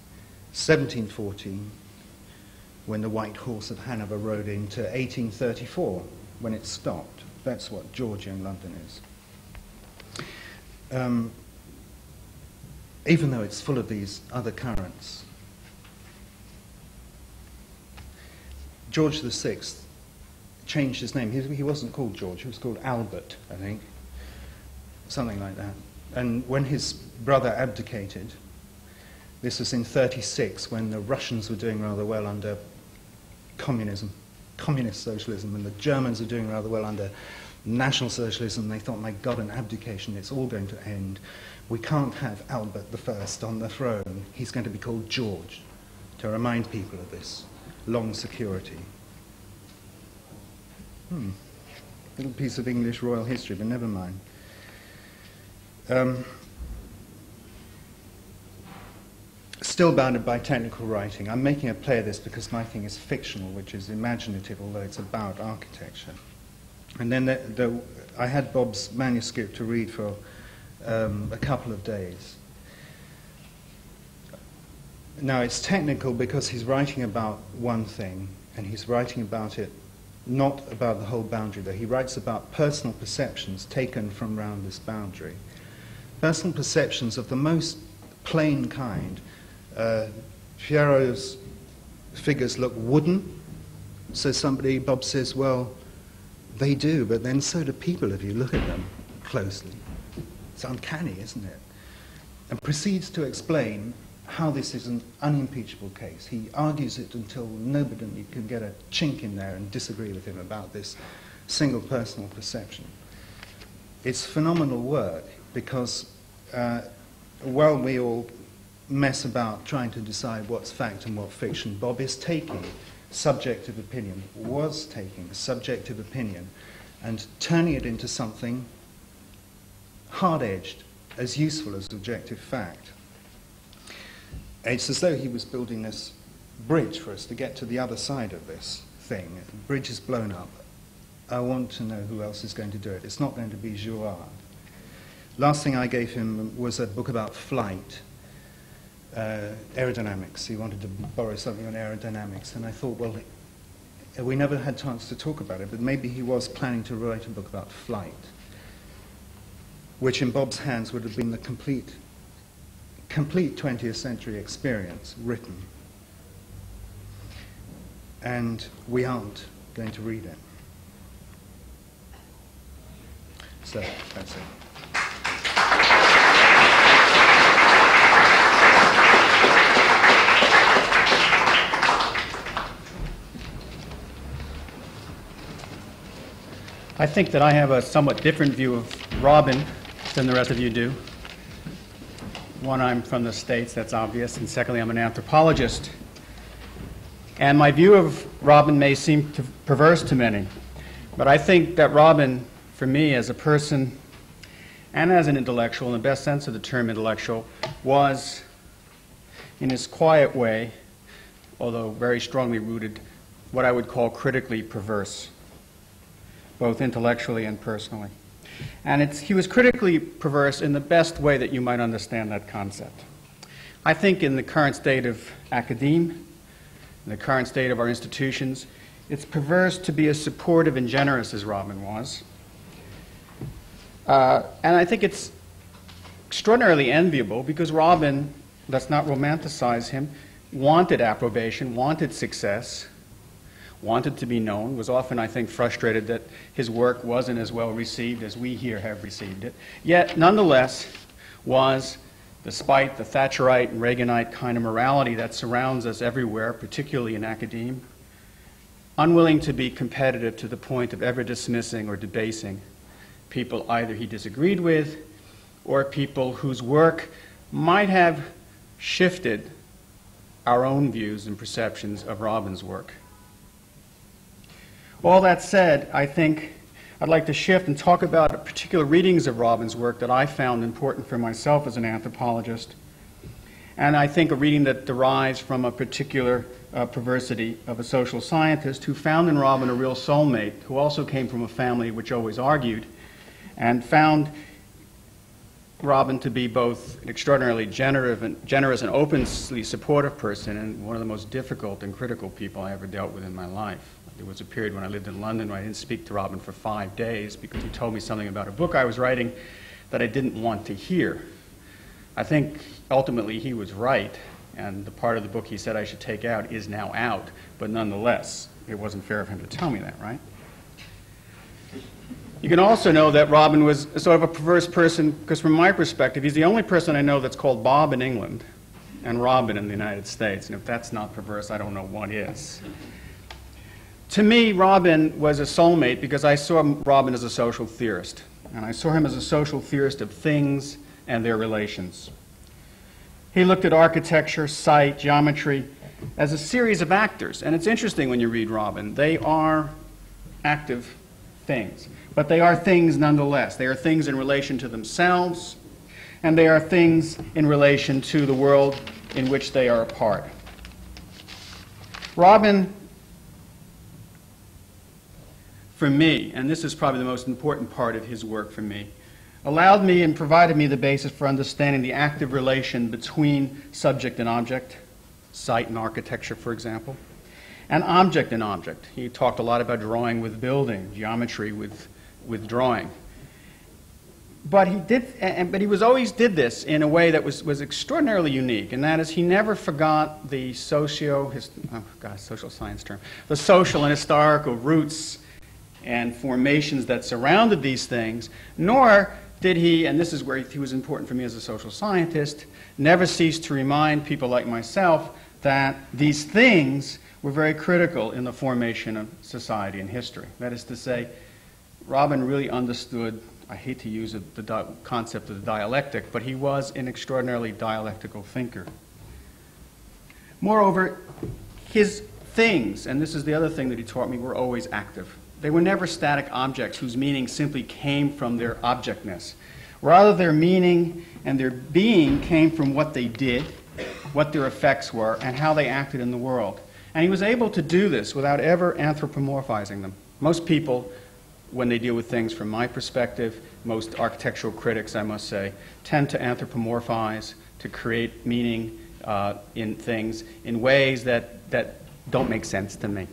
1714, when the White Horse of Hanover rode into 1834, when it stopped. That's what George in London is. Even though it's full of these other currents, George VI changed his name. He wasn't called George, he was called Albert, I think. Something like that. And when his brother abdicated, this was in 1936, when the Russians were doing rather well under communism, communist socialism, and the Germans were doing rather well under National Socialism. They thought, my God, an abdication, it's all going to end. We can't have Albert I on the throne. He's going to be called George, to remind people of this long security. Little piece of English royal history, but never mind. Still bounded by technical writing. I'm making a play of this because my thing is fictional, which is imaginative, although it's about architecture. And then I had Bob's manuscript to read for a couple of days. Now, it's technical because he's writing about one thing, and he's writing about it not about the whole boundary, though. He writes about personal perceptions taken from round this boundary. Personal perceptions of the most plain kind. Fierro's figures look wooden, so Bob says, well, they do, but then so do people if you look at them closely. It's uncanny, isn't it? And proceeds to explain how this is an unimpeachable case. He argues it until nobody can get a chink in there and disagree with him about this single personal perception. It's phenomenal work because while we all mess about trying to decide what's fact and what fiction, Bob is taking subjective opinion, was taking subjective opinion and turning it into something hard-edged, as useful as objective fact. It's as though he was building this bridge for us to get to the other side of this thing. The bridge is blown up. I want to know who else is going to do it. It's not going to be Jouard. Last thing I gave him was a book about flight, aerodynamics. He wanted to borrow something on aerodynamics, and I thought, well, we never had a chance to talk about it, but maybe he was planning to write a book about flight, which in Bob's hands would have been the complete 20th century experience written. And we aren't going to read it. So, that's it. I think that I have a somewhat different view of Robin than the rest of you do. One, I'm from the States, that's obvious, and secondly, I'm an anthropologist. And my view of Robin may seem perverse to many, but I think that Robin, for me as a person and as an intellectual, in the best sense of the term intellectual, was, in his quiet way, although very strongly rooted, what I would call critically perverse, both intellectually and personally. And he was critically perverse in the best way that you might understand that concept. I think in the current state of academia, in the current state of our institutions, it's perverse to be as supportive and generous as Robin was. And I think it's extraordinarily enviable because Robin, let's not romanticize him, wanted approbation, wanted success, wanted to be known, was often, I think, frustrated that his work wasn't as well received as we here have received it, yet nonetheless was, despite the Thatcherite and Reaganite kind of morality that surrounds us everywhere, particularly in academia, unwilling to be competitive to the point of ever dismissing or debasing people either he disagreed with or people whose work might have shifted our own views and perceptions of Robin's work. All that said, I think I'd like to shift and talk about particular readings of Robin's work that I found important for myself as an anthropologist. And I think a reading that derives from a particular perversity of a social scientist who found in Robin a real soulmate, who also came from a family which always argued, and found Robin to be both an extraordinarily generous and openly supportive person and one of the most difficult and critical people I ever dealt with in my life. There was a period when I lived in London where I didn't speak to Robin for 5 days because he told me something about a book I was writing that I didn't want to hear. I think ultimately he was right, and the part of the book he said I should take out is now out, but nonetheless, it wasn't fair of him to tell me that, right? You can also know that Robin was sort of a perverse person, because from my perspective, he's the only person I know that's called Bob in England and Robin in the United States. And if that's not perverse, I don't know what is. To me, Robin was a soulmate because I saw Robin as a social theorist. And I saw him as a social theorist of things and their relations. He looked at architecture, site, geometry as a series of actors. And it's interesting when you read Robin. They are active things. But they are things nonetheless. They are things in relation to themselves, and they are things in relation to the world in which they are a part. Robin, for me, and this is probably the most important part of his work for me, allowed me and provided me the basis for understanding the active relation between subject and object, site and architecture, for example, and object and object. He talked a lot about drawing with building, geometry with drawing. But he always did this in a way that was extraordinarily unique, and that is he never forgot the social science term, the social and historical roots and formations that surrounded these things, nor did he, and this is where he was important for me as a social scientist, never cease to remind people like myself that these things were very critical in the formation of society and history. That is to say, Robin really understood, I hate to use the concept of the dialectic, but he was an extraordinarily dialectical thinker. Moreover, his things, and this is the other thing that he taught me, were always active. They were never static objects whose meaning simply came from their objectness. Rather, their meaning and their being came from what they did, what their effects were, and how they acted in the world. And he was able to do this without ever anthropomorphizing them. Most people, when they deal with things from my perspective, most architectural critics, I must say, tend to anthropomorphize, to create meaning in things in ways that don't make sense to me.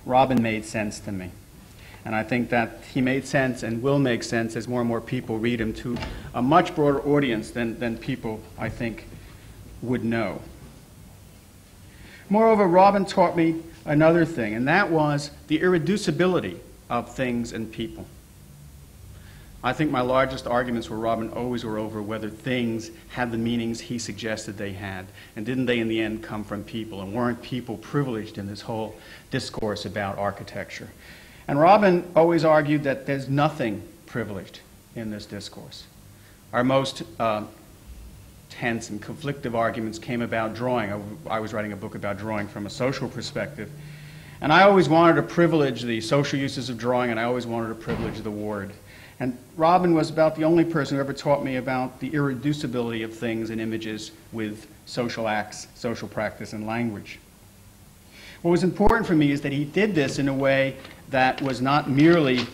Robin made sense to me. And I think that he made sense and will make sense as more and more people read him to a much broader audience than people, I think, would know. Moreover, Robin taught me another thing, and that was the irreducibility of things and people. I think my largest arguments with Robin always were over whether things had the meanings he suggested they had, and didn't they in the end come from people, and weren't people privileged in this whole discourse about architecture. And Robin always argued that there's nothing privileged in this discourse. Our most tense and conflictive arguments came about drawing. I was writing a book about drawing from a social perspective, and I always wanted to privilege the social uses of drawing, and I always wanted to privilege the word. And Robin was about the only person who ever taught me about the irreducibility of things and images with social acts, social practice, and language. What was important for me is that he did this in a way that was not merely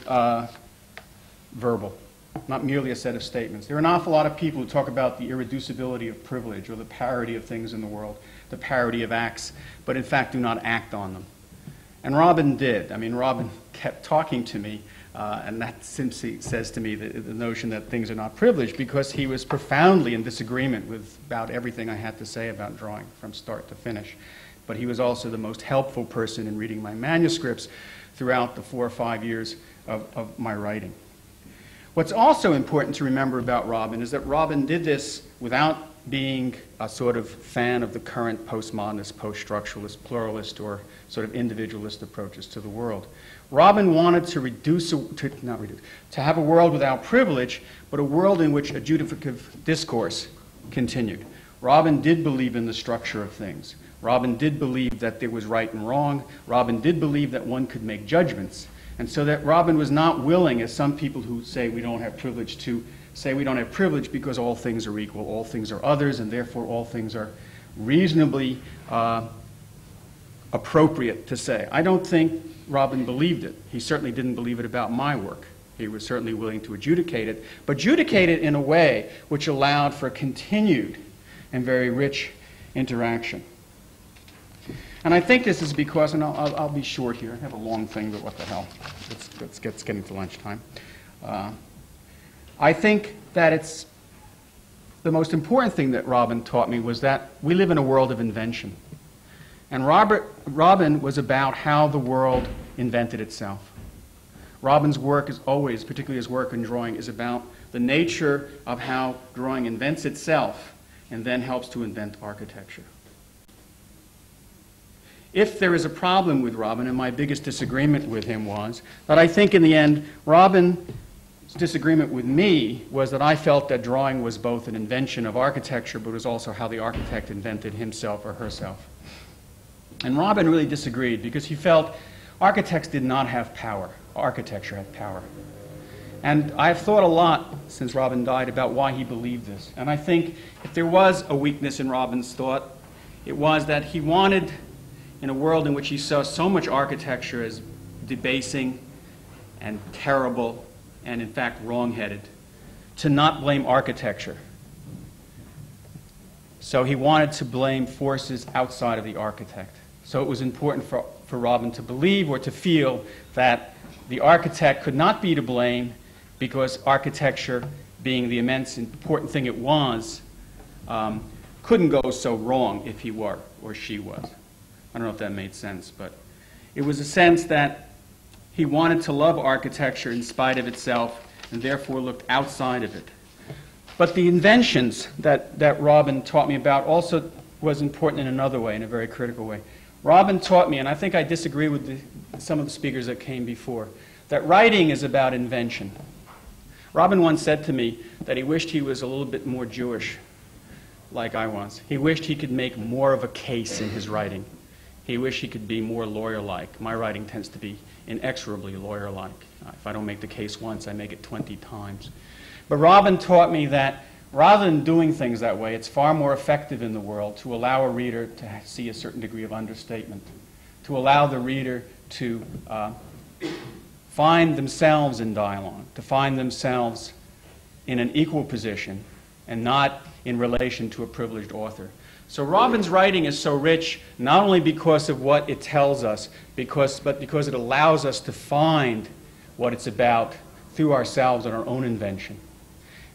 verbal, not merely a set of statements. There are an awful lot of people who talk about the irreducibility of privilege or the parity of things in the world, the parity of acts, but in fact do not act on them. And Robin did. I mean, Robin kept talking to me, and that simply says to me the notion that things are not privileged, because he was profoundly in disagreement with about everything I had to say about drawing from start to finish. But he was also the most helpful person in reading my manuscripts throughout the 4 or 5 years of my writing. What's also important to remember about Robin is that Robin did this without being a sort of fan of the current postmodernist, post-structuralist, pluralist, or sort of individualist approaches to the world. Robin wanted to have a world without privilege, but a world in which adjudicative discourse continued. Robin did believe in the structure of things. Robin did believe that there was right and wrong. Robin did believe that one could make judgments. And so that Robin was not willing, as some people who say we don't have privilege, to say we don't have privilege because all things are equal, all things are others, and therefore all things are reasonably appropriate to say. I don't think Robin believed it. He certainly didn't believe it about my work. He was certainly willing to adjudicate it, but adjudicate it in a way which allowed for continued and very rich interaction. And I think this is because, and I'll be short here, I have a long thing, but what the hell, it's getting to lunchtime. I think that it's the most important thing that Robin taught me was that we live in a world of invention. And Robin was about how the world invented itself. Robin's work is always, particularly his work in drawing, is about the nature of how drawing invents itself and then helps to invent architecture. If there is a problem with Robin, and my biggest disagreement with him was that I think in the end, Robin's disagreement with me was that I felt that drawing was both an invention of architecture, but was also how the architect invented himself or herself. And Robin really disagreed because he felt architects did not have power. Architecture had power. And I've thought a lot since Robin died about why he believed this. And I think if there was a weakness in Robin's thought, it was that he wanted, in a world in which he saw so much architecture as debasing and terrible and, in fact, wrong-headed, to not blame architecture. So he wanted to blame forces outside of the architect. So it was important for Robin to believe or to feel that the architect could not be to blame because architecture, being the immense important thing it was, couldn't go so wrong if he were or she was. I don't know if that made sense, but it was a sense that he wanted to love architecture in spite of itself and therefore looked outside of it. But the inventions that Robin taught me about also was important in another way, in a very critical way. Robin taught me, and I think I disagree with some of the speakers that came before, that writing is about invention. Robin once said to me that he wished he was a little bit more Jewish, like I was. He wished he could make more of a case in his writing. He wished he could be more lawyer-like. My writing tends to be inexorably lawyer-like. If I don't make the case once, I make it 20 times. But Robin taught me that rather than doing things that way, it's far more effective in the world to allow a reader to see a certain degree of understatement, to allow the reader to find themselves in dialogue, to find themselves in an equal position and not in relation to a privileged author. So Robin's writing is so rich not only because of what it tells us, but because it allows us to find what it's about through ourselves and our own invention.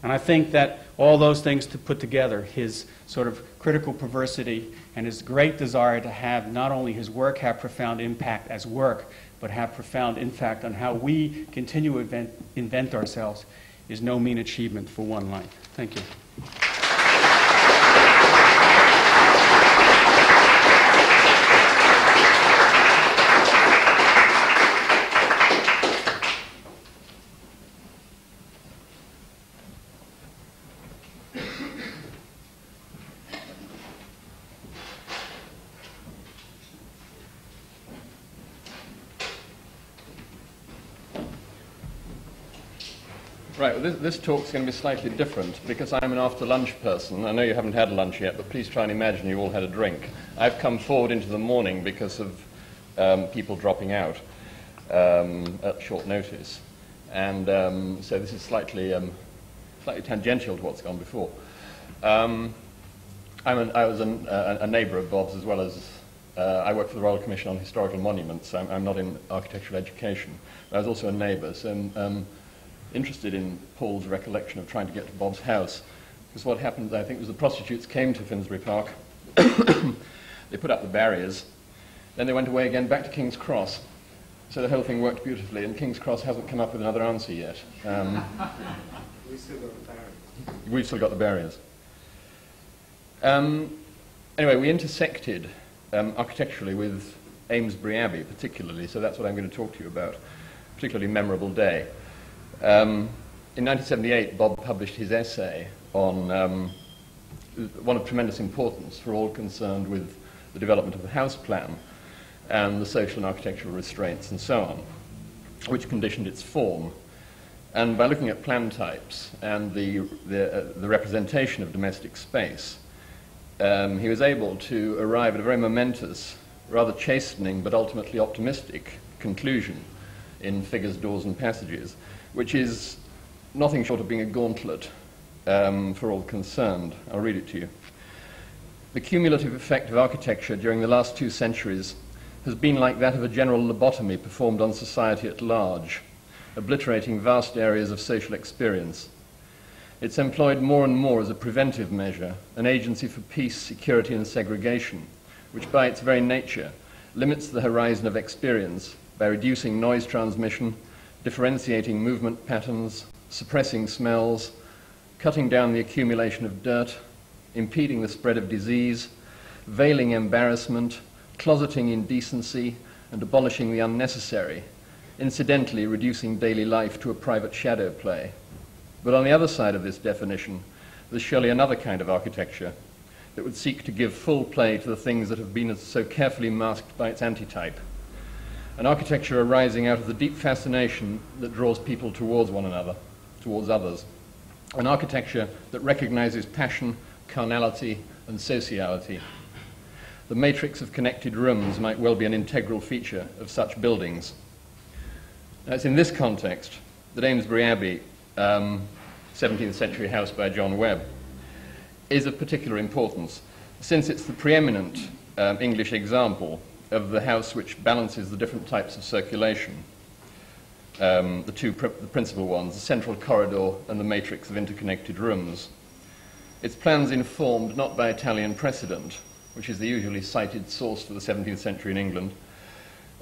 And I think that all those things to put together, his sort of critical perversity and his great desire to have not only his work have profound impact as work, but have profound impact on how we continue to invent ourselves, is no mean achievement for one life. Thank you. Right, well, this talk's going to be slightly different because I'm an after-lunch person. I know you haven't had lunch yet, but please try and imagine you all had a drink. I've come forward into the morning because of people dropping out at short notice. And so this is slightly tangential to what's gone before. I was a neighbour of Bob's as well as I work for the Royal Commission on Historical Monuments. I'm not in architectural education. But I was also a neighbour, so interested in Paul's recollection of trying to get to Bob's house. Because what happened, I think, was the prostitutes came to Finsbury Park, they put up the barriers, then they went away again back to King's Cross. So the whole thing worked beautifully, and King's Cross hasn't come up with another answer yet. We've still got the barriers. We've still got the barriers. Anyway, we intersected architecturally with Amesbury Abbey particularly, so that's what I'm going to talk to you about. Particularly memorable day. In 1978, Bob published his essay on one of tremendous importance for all concerned with the development of the house plan and the social and architectural restraints and so on, which conditioned its form. And by looking at plan types and the representation of domestic space, he was able to arrive at a very momentous, rather chastening, but ultimately optimistic conclusion in Figures, Doors and Passages, which is nothing short of being a gauntlet for all concerned. I'll read it to you. The cumulative effect of architecture during the last 2 centuries has been like that of a general lobotomy performed on society at large, obliterating vast areas of social experience. It's employed more and more as a preventive measure, an agency for peace, security and segregation, which by its very nature limits the horizon of experience by reducing noise transmission, differentiating movement patterns, suppressing smells, cutting down the accumulation of dirt, impeding the spread of disease, veiling embarrassment, closeting indecency, and abolishing the unnecessary, incidentally reducing daily life to a private shadow play. But on the other side of this definition, there's surely another kind of architecture that would seek to give full play to the things that have been so carefully masked by its antitype. An architecture arising out of the deep fascination that draws people towards one another, towards others. An architecture that recognizes passion, carnality, and sociality. The matrix of connected rooms might well be an integral feature of such buildings. Now, it's in this context that Amesbury Abbey, 17th century house by John Webb, is of particular importance, since it's the preeminent English example of the house which balances the different types of circulation, the principal ones, the central corridor and the matrix of interconnected rooms. Its plans informed not by Italian precedent, which is the usually cited source for the 17th century in England,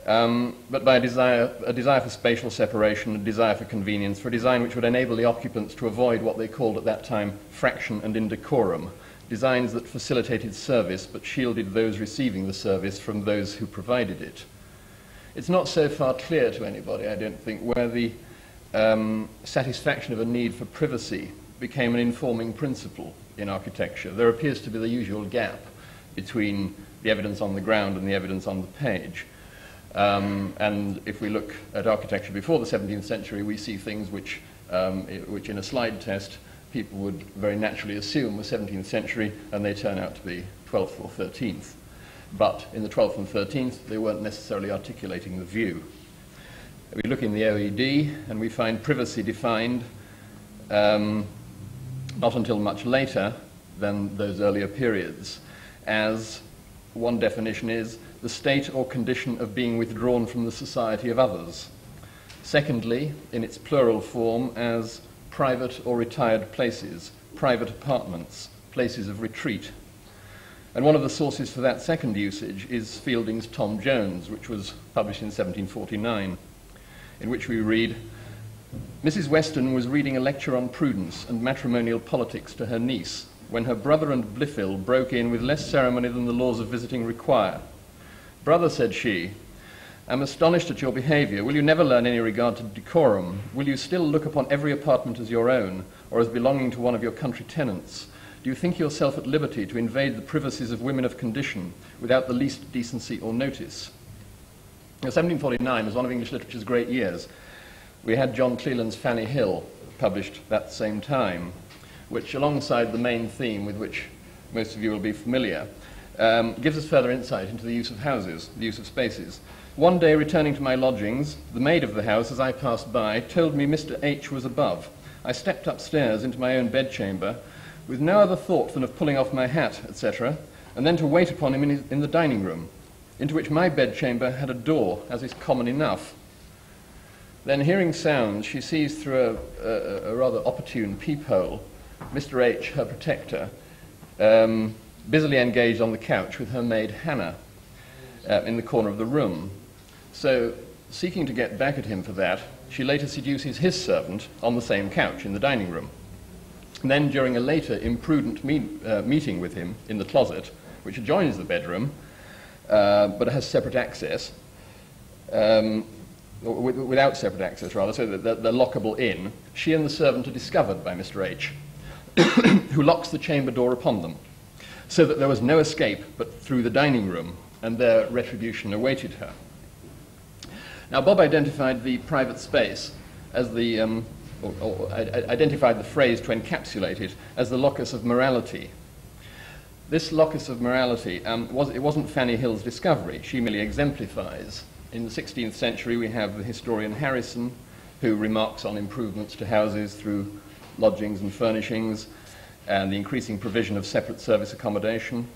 but by a desire for spatial separation, a desire for convenience, for a design which would enable the occupants to avoid what they called at that time fraction and indecorum, designs that facilitated service but shielded those receiving the service from those who provided it. It's not so far clear to anybody, I don't think, where the satisfaction of a need for privacy became an informing principle in architecture. There appears to be the usual gap between the evidence on the ground and the evidence on the page. And if we look at architecture before the 17th century, we see things which in a slide test people would very naturally assume were 17th century, and they turn out to be 12th or 13th. But in the 12th and 13th, they weren't necessarily articulating the view. We look in the OED, and we find privacy defined not until much later than those earlier periods, as one definition is the state or condition of being withdrawn from the society of others. Secondly, in its plural form, as private or retired places, private apartments, places of retreat. And one of the sources for that second usage is Fielding's Tom Jones, which was published in 1749, in which we read, Mrs. Weston was reading a lecture on prudence and matrimonial politics to her niece when her brother and Blifil broke in with less ceremony than the laws of visiting require. Brother, said she, I'm astonished at your behaviour. Will you never learn any regard to decorum? Will you still look upon every apartment as your own, or as belonging to one of your country tenants? Do you think yourself at liberty to invade the privacies of women of condition without the least decency or notice? Now, 1749 was one of English literature's great years. We had John Cleland's Fanny Hill, published that same time, which, alongside the main theme with which most of you will be familiar, gives us further insight into the use of houses, the use of spaces. One day, returning to my lodgings, the maid of the house, as I passed by, told me Mr. H. was above. I stepped upstairs into my own bedchamber, with no other thought than of pulling off my hat, etc., and then to wait upon him in the dining room, into which my bedchamber had a door, as is common enough. Then, hearing sounds, she sees through a rather opportune peephole Mr. H., her protector, busily engaged on the couch with her maid Hannah in the corner of the room. So, seeking to get back at him for that, she later seduces his servant on the same couch in the dining room. And then, during a later imprudent meeting with him in the closet, which adjoins the bedroom, but has separate access, without separate access rather, so that they're lockable in, she and the servant are discovered by Mr. H., who locks the chamber door upon them, so that there was no escape but through the dining room, and their retribution awaited her. Now, Bob identified the private space as the, identified the phrase to encapsulate it as the locus of morality. This locus of morality, it wasn't Fanny Hill's discovery. She merely exemplifies. In the 16th century, we have the historian Harrison, who remarks on improvements to houses through lodgings and furnishings, and the increasing provision of separate service accommodation.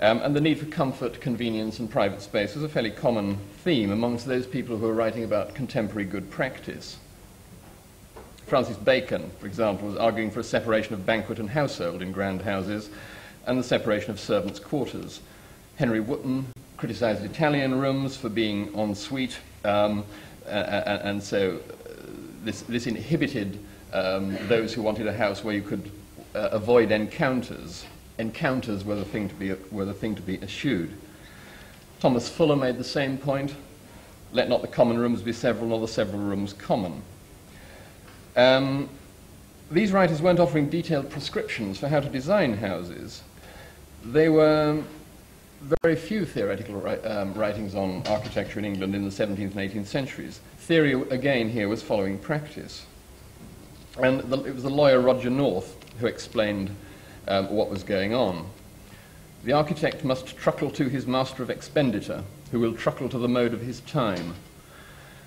And the need for comfort, convenience, and private space was a fairly common theme amongst those people who were writing about contemporary good practice. Francis Bacon, for example, was arguing for a separation of banquet and household in grand houses, and the separation of servants' quarters. Henry Wotton criticised Italian rooms for being en suite, and so this inhibited those who wanted a house where you could avoid encounters. Encounters were the thing to be eschewed. Thomas Fuller made the same point. Let not the common rooms be several, nor the several rooms common. These writers weren't offering detailed prescriptions for how to design houses. There were very few theoretical writings on architecture in England in the 17th and 18th centuries. Theory, again, here was following practice. And it was the lawyer Roger North who explained what was going on. The architect must truckle to his master of expenditure, who will truckle to the mode of his time.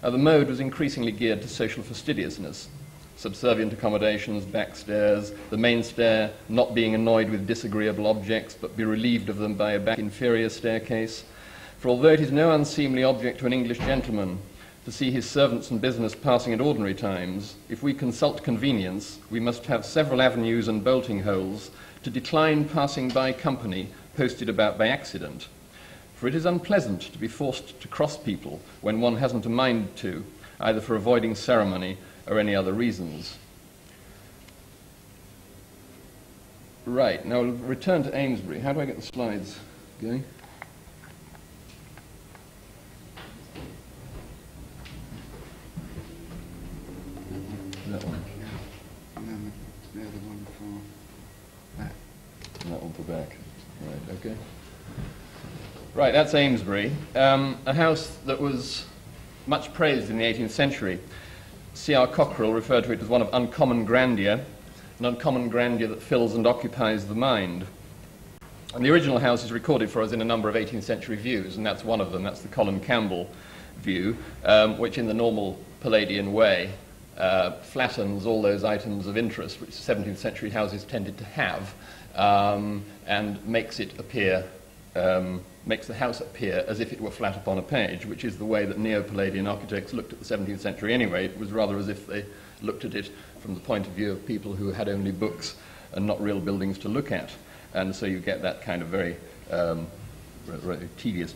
The mode was increasingly geared to social fastidiousness, subservient accommodations, backstairs, the main stair not being annoyed with disagreeable objects, but be relieved of them by a back inferior staircase. For although it is no unseemly object to an English gentleman to see his servants and business passing at ordinary times, if we consult convenience, we must have several avenues and bolting holes to decline passing by company posted about by accident. For it is unpleasant to be forced to cross people when one hasn't a mind to, either for avoiding ceremony or any other reasons. Right, now we'll return to Amesbury. How do I get the slides going? That one. And then the other one for back. And that one for back. Right, okay. Right, that's Amesbury, a house that was much praised in the 18th century. C.R. Cockerell referred to it as one of uncommon grandeur, an uncommon grandeur that fills and occupies the mind. And the original house is recorded for us in a number of 18th century views, and that's one of them. That's the Colin Campbell view, which in the normal Palladian way flattens all those items of interest which 17th century houses tended to have, and makes it appear, makes the house appear as if it were flat upon a page, which is the way that Neo-Palladian architects looked at the 17th century anyway. It was rather as if they looked at it from the point of view of people who had only books and not real buildings to look at. And so you get that kind of very tedious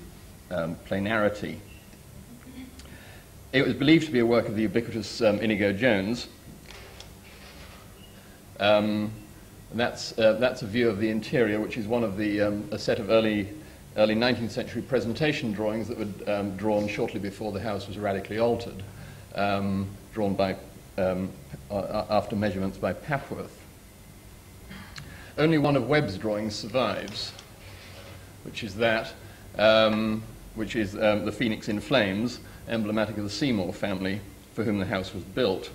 planarity. It was believed to be a work of the ubiquitous Inigo Jones. That's a view of the interior, which is one of the a set of early 19th century presentation drawings that were drawn shortly before the house was radically altered, drawn by after measurements by Papworth. Only one of Webb's drawings survives, which is that, which is the Phoenix in Flames, emblematic of the Seymour family for whom the house was built.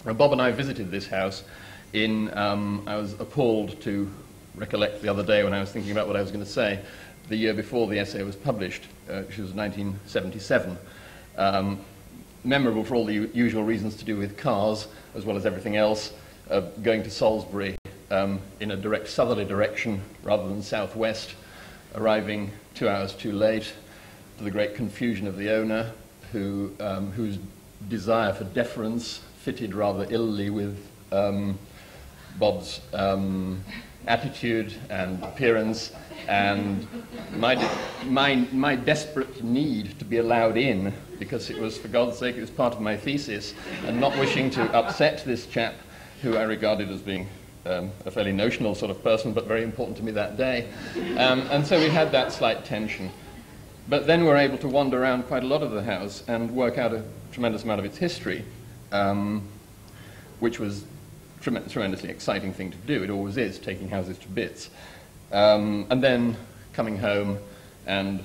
Now, Bob and I visited this house in, I was appalled to recollect the other day when I was thinking about what I was going to say, the year before the essay was published, which was 1977. Memorable for all the usual reasons to do with cars, as well as everything else, going to Salisbury in a direct southerly direction rather than southwest, arriving 2 hours too late, to the great confusion of the owner, whose desire for deference fitted rather illly with Bob's attitude and appearance, and my desperate need to be allowed in, because it was, for God's sake, it was part of my thesis, and not wishing to upset this chap, who I regarded as being a fairly notional sort of person, but very important to me that day. And so we had that slight tension. But then we were able to wander around quite a lot of the house and work out a tremendous amount of its history, which was a tremendously exciting thing to do. It always is, taking houses to bits. And then coming home and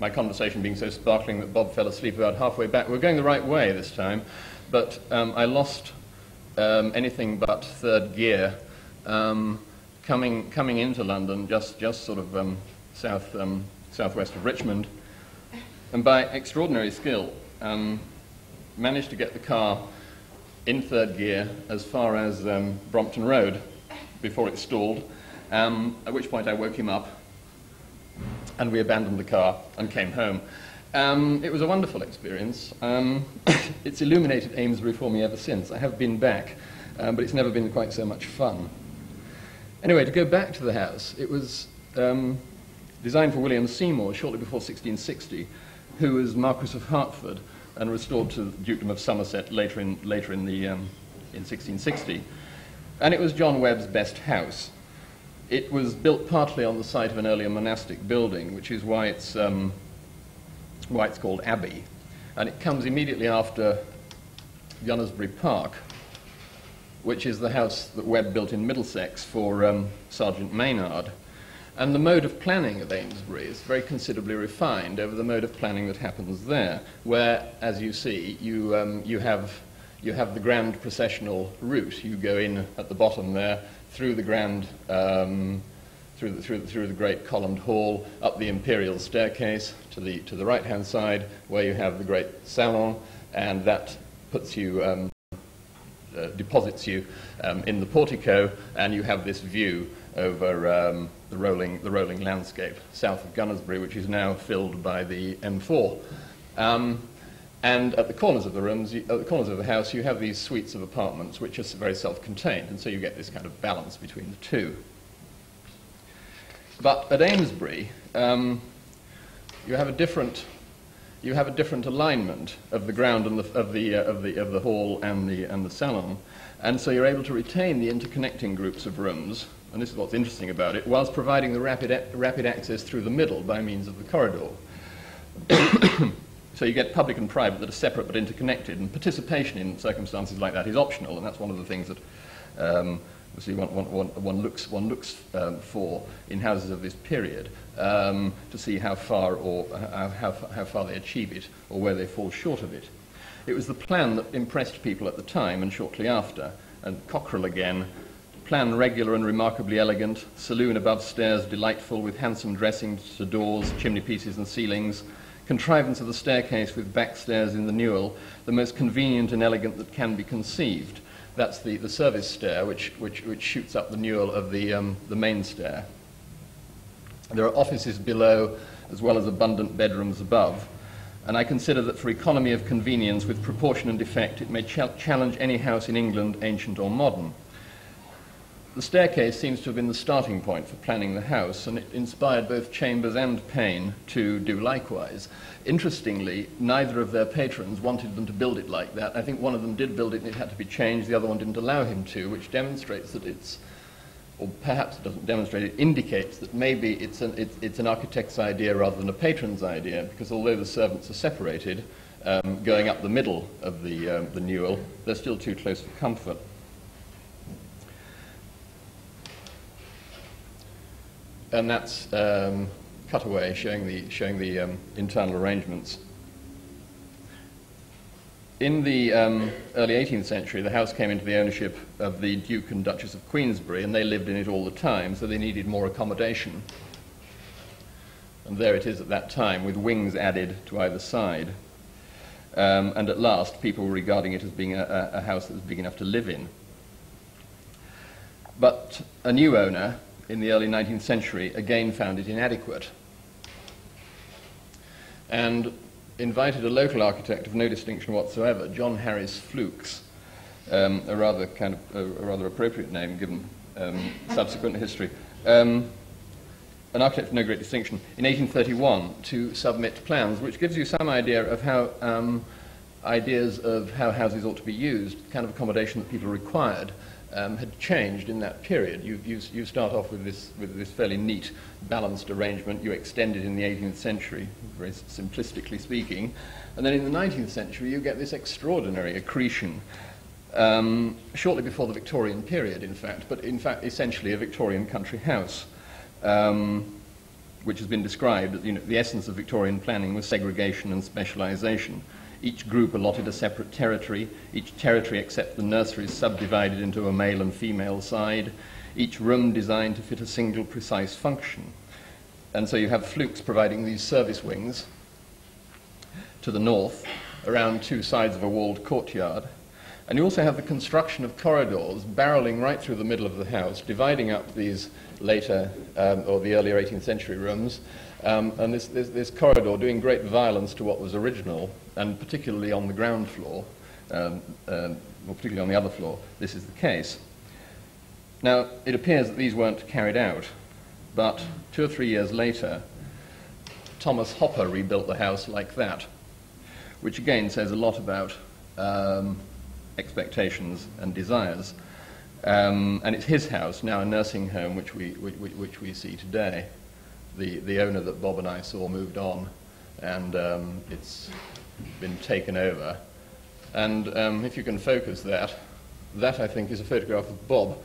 my conversation being so sparkling that Bob fell asleep about halfway back. We were going the right way this time, but I lost anything but third gear coming into London, just sort of southwest of Richmond, and by extraordinary skill managed to get the car in third gear as far as Brompton Road before it stalled, at which point I woke him up and we abandoned the car and came home. It was a wonderful experience. It's illuminated Amesbury for me ever since. I have been back, but it's never been quite so much fun. Anyway, to go back to the house, it was designed for William Seymour shortly before 1660, who was Marquess of Hertford and restored to the Dukedom of Somerset later in 1660. And it was John Webb's best house. It was built partly on the site of an earlier monastic building, which is why it's called Abbey. And it comes immediately after Gunnersbury Park, which is the house that Webb built in Middlesex for Sergeant Maynard. And the mode of planning of Amesbury is very considerably refined over the mode of planning that happens there, where, as you see, you have the grand processional route. You go in at the bottom there, through the grand, through the great columned hall, up the imperial staircase to the right-hand side, where you have the great salon, and that puts you, deposits you in the portico, and you have this view over the rolling landscape south of Gunnersbury, which is now filled by the M4. And at the corners of the rooms, at the corners of the house, you have these suites of apartments which are very self-contained, and so you get this kind of balance between the two. But at Amesbury, you have a different alignment of the ground and of the hall and the salon, and so you're able to retain the interconnecting groups of rooms. And this is what's interesting about it, whilst providing the rapid access through the middle by means of the corridor. So you get public and private that are separate but interconnected, and participation in circumstances like that is optional, and that's one of the things that obviously one looks for in houses of this period, to see how far they achieve it or where they fall short of it. It was the plan that impressed people at the time and shortly after, and Cockerell again. Plan regular and remarkably elegant, saloon above stairs delightful with handsome dressings to doors, chimney pieces and ceilings, contrivance of the staircase with back stairs in the newel, the most convenient and elegant that can be conceived. That's the service stair which shoots up the newel of the main stair. There are offices below as well as abundant bedrooms above, and I consider that for economy of convenience with proportion and effect it may challenge any house in England, ancient or modern. The staircase seems to have been the starting point for planning the house, and it inspired both Chambers and Payne to do likewise. Interestingly, neither of their patrons wanted them to build it like that. I think one of them did build it and it had to be changed, the other one didn't allow him to, which demonstrates that it's, or perhaps it doesn't demonstrate, it indicates that maybe it's an architect's idea rather than a patron's idea, because although the servants are separated, going up the middle of the newel, they're still too close for comfort. And that's cutaway showing the internal arrangements. In the early 18th century, the house came into the ownership of the Duke and Duchess of Queensberry, and they lived in it all the time, so they needed more accommodation. And there it is at that time, with wings added to either side. And at last, people were regarding it as being a house that was big enough to live in. But a new owner, in the early 19th century, again found it inadequate, and invited a local architect of no distinction whatsoever, John Harris Fluke, a rather appropriate name given subsequent history, an architect of no great distinction, in 1831 to submit plans, which gives you some idea of how ideas of how houses ought to be used, the kind of accommodation that people required, had changed in that period. You start off with this fairly neat, balanced arrangement. You extend it in the 18th century, very simplistically speaking, and then in the 19th century you get this extraordinary accretion, shortly before the Victorian period, in fact, but in fact essentially a Victorian country house, which has been described as, the essence of Victorian planning was segregation and specialisation. Each group allotted a separate territory, each territory except the nurseries subdivided into a male and female side, each room designed to fit a single precise function. And so you have Flukes providing these service wings to the north, around two sides of a walled courtyard. And you also have the construction of corridors barreling right through the middle of the house, dividing up these later or the earlier 18th century rooms, and this corridor doing great violence to what was original, and particularly on the ground floor, or particularly on the other floor, this is the case. Now, it appears that these weren't carried out. But 2 or 3 years later, Thomas Hopper rebuilt the house like that, which again says a lot about expectations and desires. And it's his house, now a nursing home, which we see today. The owner that Bob and I saw moved on, and it's been taken over. And if you can focus that I think is a photograph of Bob.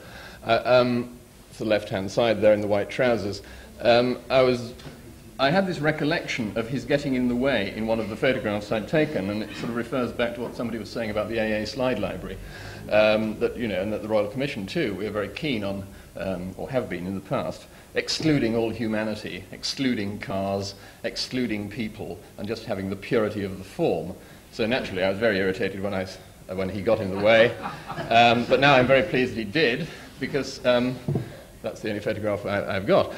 It's the left-hand side there in the white trousers. I had this recollection of his getting in the way in one of the photographs I'd taken, and it sort of refers back to what somebody was saying about the AA slide library, that, you know, and that the Royal Commission too, we are very keen on, or have been in the past, excluding all humanity, excluding cars, excluding people, and just having the purity of the form. So naturally I was very irritated when he got in the way, but now I'm very pleased that he did, because that's the only photograph I've got.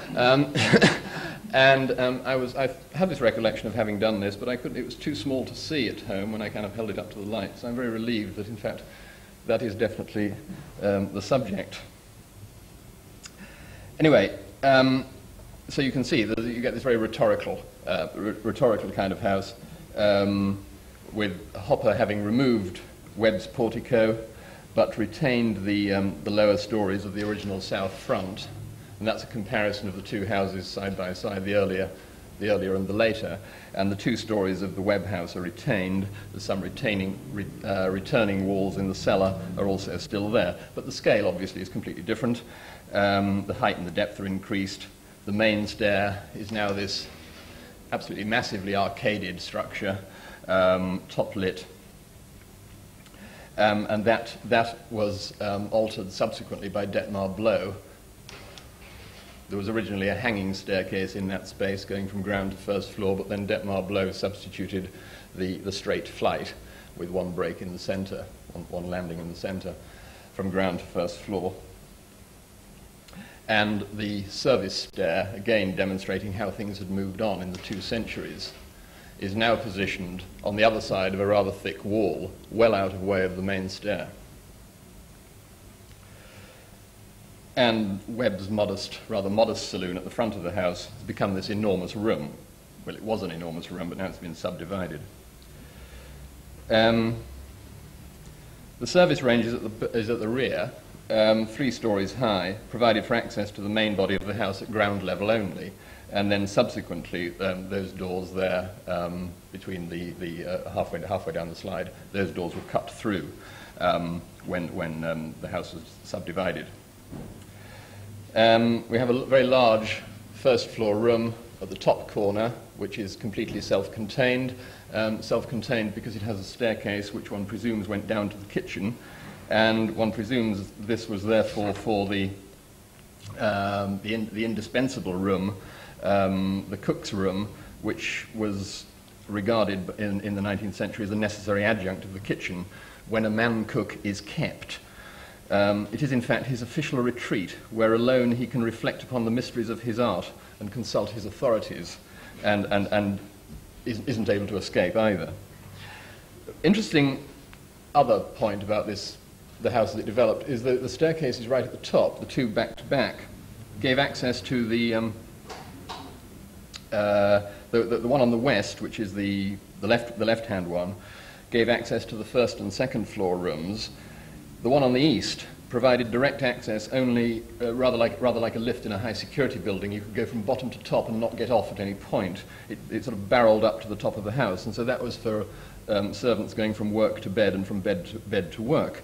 I had this recollection of having done this, but it was too small to see at home when I kind of held it up to the light. So I'm very relieved that, in fact, that is definitely the subject. Anyway, so you can see that you get this very rhetorical kind of house, with Hopper having removed Webb's portico, but retained the lower stories of the original south front. And that's a comparison of the two houses side by side, the earlier and the later. And the two stories of the Webb house are retained. There's some returning walls in the cellar are also still there. But the scale, obviously, is completely different. The height and the depth are increased. The main stair is now this absolutely massively arcaded structure, top-lit. And that was altered subsequently by Detmar Blow. There was originally a hanging staircase in that space going from ground to first floor, but then Detmar Blow substituted the straight flight with one break in the centre, one landing in the centre, from ground to first floor. And the service stair, again demonstrating how things had moved on in the 2 centuries, is now positioned on the other side of a rather thick wall, well out of way of the main stair. And Webb's rather modest saloon at the front of the house has become this enormous room. Well, it was an enormous room, but now it's been subdivided. The service range is at the rear, 3 stories high, provided for access to the main body of the house at ground level only. And then subsequently, those doors there, between the halfway down the slide, those doors were cut through when the house was subdivided. We have a very large first floor room at the top corner, which is completely self-contained. Self-contained because it has a staircase which one presumes went down to the kitchen, and one presumes this was therefore for the indispensable room, the cook's room, which was regarded in the 19th century as a necessary adjunct of the kitchen when a man cook is kept. It is in fact his official retreat, where alone he can reflect upon the mysteries of his art and consult his authorities, and isn't able to escape either. Interesting other point about the house as it developed is that the staircase is right at the top, the 2 back-to-back, gave access to the one on the west, which is the left-hand one, gave access to the first and second floor rooms. The one on the east provided direct access only, rather like a lift in a high-security building. You could go from bottom to top and not get off at any point. It sort of barreled up to the top of the house, and so that was for servants going from work to bed and from bed to work.